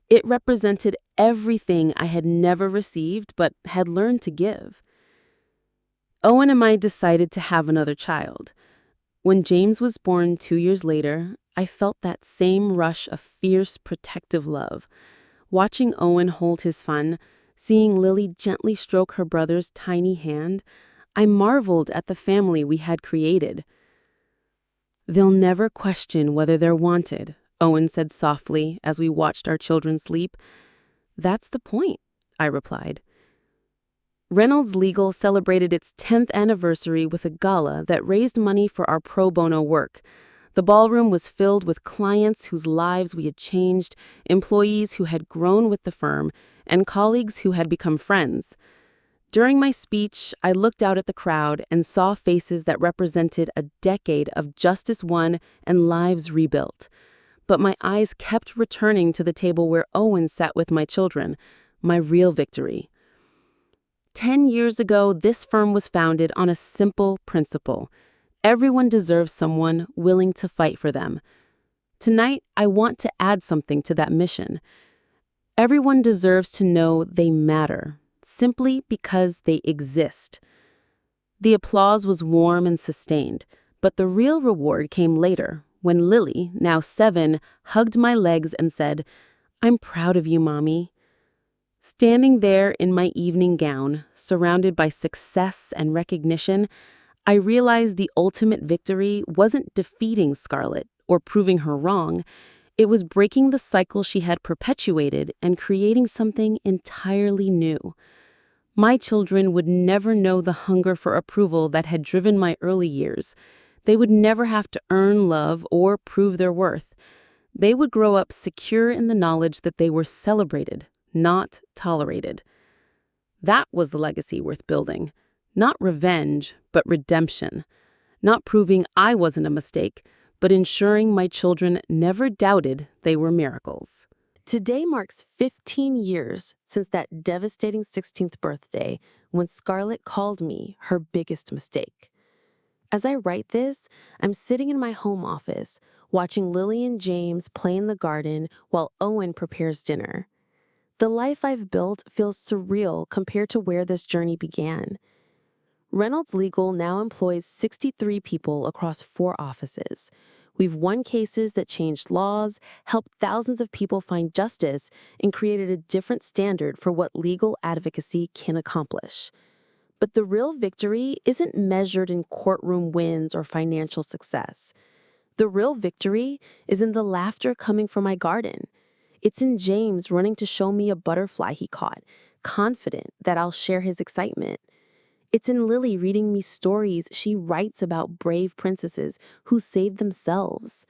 S2: It represented everything I had never received but had learned to give. Owen and I decided to have another child. When James was born 2 years later, I felt that same rush of fierce, protective love. Watching Owen hold his fun, seeing Lily gently stroke her brother's tiny hand, I marveled at the family we had created. "They'll never question whether they're wanted," Owen said softly as we watched our children sleep. "That's the point," I replied. Reynolds Legal celebrated its 10th anniversary with a gala that raised money for our pro bono work. The ballroom was filled with clients whose lives we had changed, employees who had grown with the firm, and colleagues who had become friends. During my speech, I looked out at the crowd and saw faces that represented a decade of justice won and lives rebuilt. But my eyes kept returning to the table where Owen sat with my children, my real victory. 10 years ago, this firm was founded on a simple principle. Everyone deserves someone willing to fight for them. Tonight, I want to add something to that mission. Everyone deserves to know they matter, simply because they exist. The applause was warm and sustained, but the real reward came later, when Lily, now 7, hugged my legs and said, "I'm proud of you, Mommy." Standing there in my evening gown, surrounded by success and recognition, I realized the ultimate victory wasn't defeating Scarlett or proving her wrong. It was breaking the cycle she had perpetuated and creating something entirely new. My children would never know the hunger for approval that had driven my early years. They would never have to earn love or prove their worth. They would grow up secure in the knowledge that they were celebrated, not tolerated. That was the legacy worth building. Not revenge, but redemption. Not proving I wasn't a mistake, but ensuring my children never doubted they were miracles. Today marks 15 years since that devastating 16th birthday when Scarlett called me her biggest mistake. As I write this, I'm sitting in my home office, watching Lily and James play in the garden while Owen prepares dinner. The life I've built feels surreal compared to where this journey began. Reynolds Legal now employs 63 people across 4 offices. We've won cases that changed laws, helped thousands of people find justice, and created a different standard for what legal advocacy can accomplish. But the real victory isn't measured in courtroom wins or financial success. The real victory is in the laughter coming from my garden. It's in James running to show me a butterfly he caught, confident that I'll share his excitement. It's in Lily reading me stories she writes about brave princesses who saved themselves.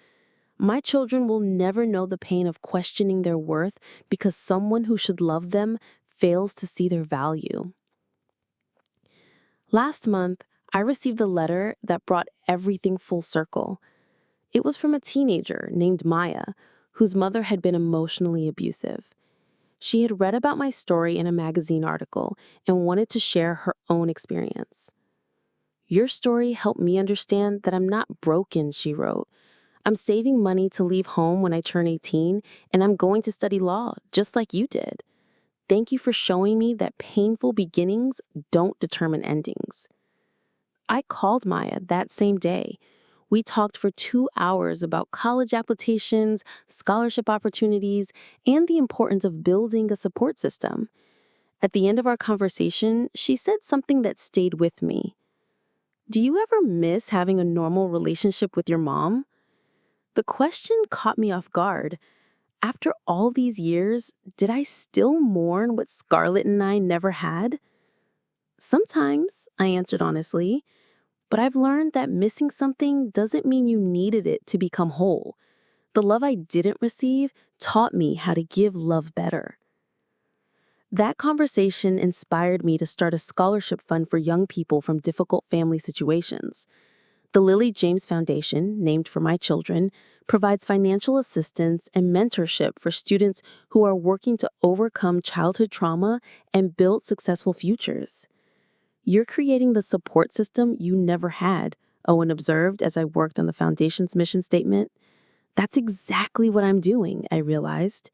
S2: My children will never know the pain of questioning their worth because someone who should love them fails to see their value. Last month, I received a letter that brought everything full circle. It was from a teenager named Maya, whose mother had been emotionally abusive. She had read about my story in a magazine article and wanted to share her own experience. "Your story helped me understand that I'm not broken," she wrote. "I'm saving money to leave home when I turn 18, and I'm going to study law, just like you did. Thank you for showing me that painful beginnings don't determine endings." I called Maya that same day. We talked for 2 hours about college applications, scholarship opportunities, and the importance of building a support system. At the end of our conversation, she said something that stayed with me. "Do you ever miss having a normal relationship with your mom?" The question caught me off guard. After all these years, did I still mourn what Scarlett and I never had? "Sometimes," I answered honestly, "but I've learned that missing something doesn't mean you needed it to become whole. The love I didn't receive taught me how to give love better." That conversation inspired me to start a scholarship fund for young people from difficult family situations. The Lily James Foundation, named for my children, provides financial assistance and mentorship for students who are working to overcome childhood trauma and build successful futures. "You're creating the support system you never had," Owen observed as I worked on the foundation's mission statement. "That's exactly what I'm doing," I realized.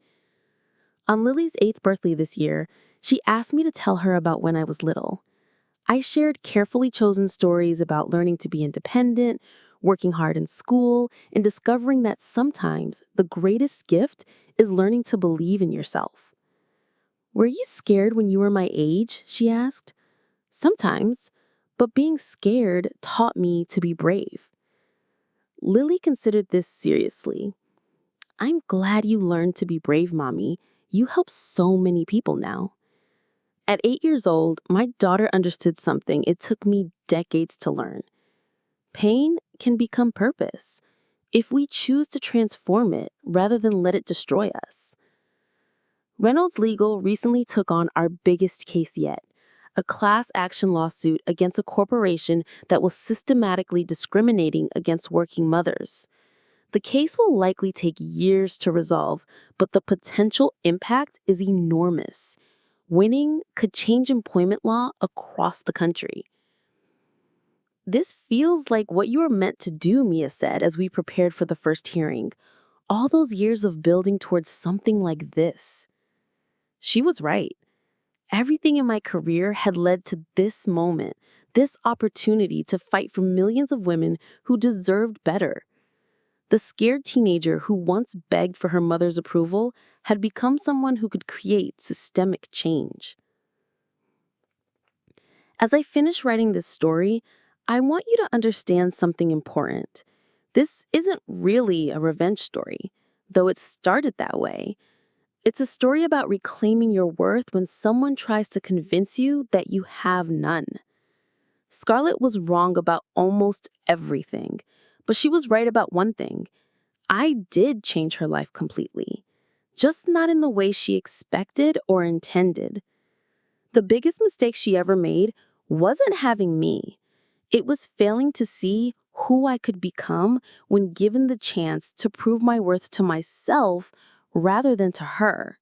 S2: On Lily's 8th birthday this year, she asked me to tell her about when I was little. I shared carefully chosen stories about learning to be independent, working hard in school, and discovering that sometimes the greatest gift is learning to believe in yourself. "Were you scared when you were my age?" she asked. "Sometimes, but being scared taught me to be brave." Lily considered this seriously. "I'm glad you learned to be brave, Mommy. You help so many people now." At 8 years old, my daughter understood something it took me decades to learn. Pain can become purpose if we choose to transform it rather than let it destroy us. Reynolds Legal recently took on our biggest case yet, a class action lawsuit against a corporation that was systematically discriminating against working mothers. The case will likely take years to resolve, but the potential impact is enormous. Winning could change employment law across the country. "This feels like what you were meant to do," Mia said as we prepared for the first hearing. "All those years of building towards something like this." She was right. Everything in my career had led to this moment, this opportunity to fight for millions of women who deserved better. The scared teenager who once begged for her mother's approval had become someone who could create systemic change. As I finish writing this story, I want you to understand something important. This isn't really a revenge story, though it started that way. It's a story about reclaiming your worth when someone tries to convince you that you have none. Scarlett was wrong about almost everything, but she was right about one thing. I did change her life completely, just not in the way she expected or intended. The biggest mistake she ever made wasn't having me. It was failing to see who I could become when given the chance to prove my worth to myself rather than to her.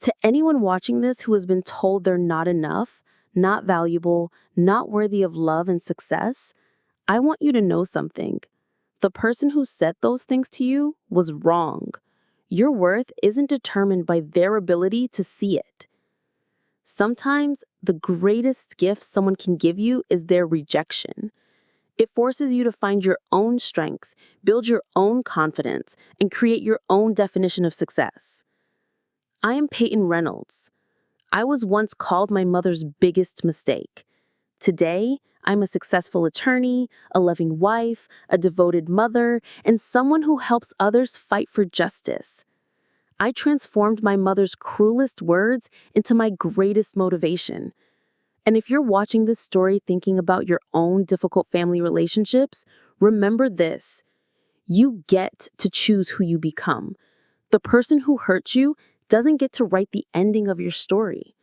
S2: To anyone watching this who has been told they're not enough, not valuable, not worthy of love and success, I want you to know something. The person who said those things to you was wrong. Your worth isn't determined by their ability to see it. Sometimes the greatest gift someone can give you is their rejection. It forces you to find your own strength, build your own confidence, and create your own definition of success. I am Peyton Reynolds. I was once called my mother's biggest mistake. Today, I'm a successful attorney, a loving wife, a devoted mother, and someone who helps others fight for justice. I transformed my mother's cruelest words into my greatest motivation. And if you're watching this story thinking about your own difficult family relationships, remember this. You get to choose who you become. The person who hurt you doesn't get to write the ending of your story.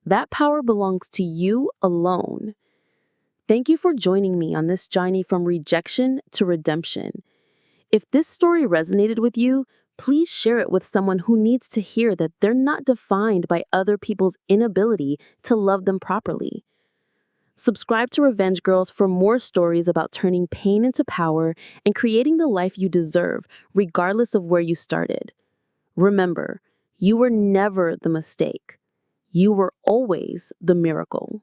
S2: That power belongs to you alone. Thank you for joining me on this journey from rejection to redemption. If this story resonated with you, please share it with someone who needs to hear that they're not defined by other people's inability to love them properly. Subscribe to Revenge Girls for more stories about turning pain into power and creating the life you deserve, regardless of where you started. Remember, you were never the mistake. You were always the miracle.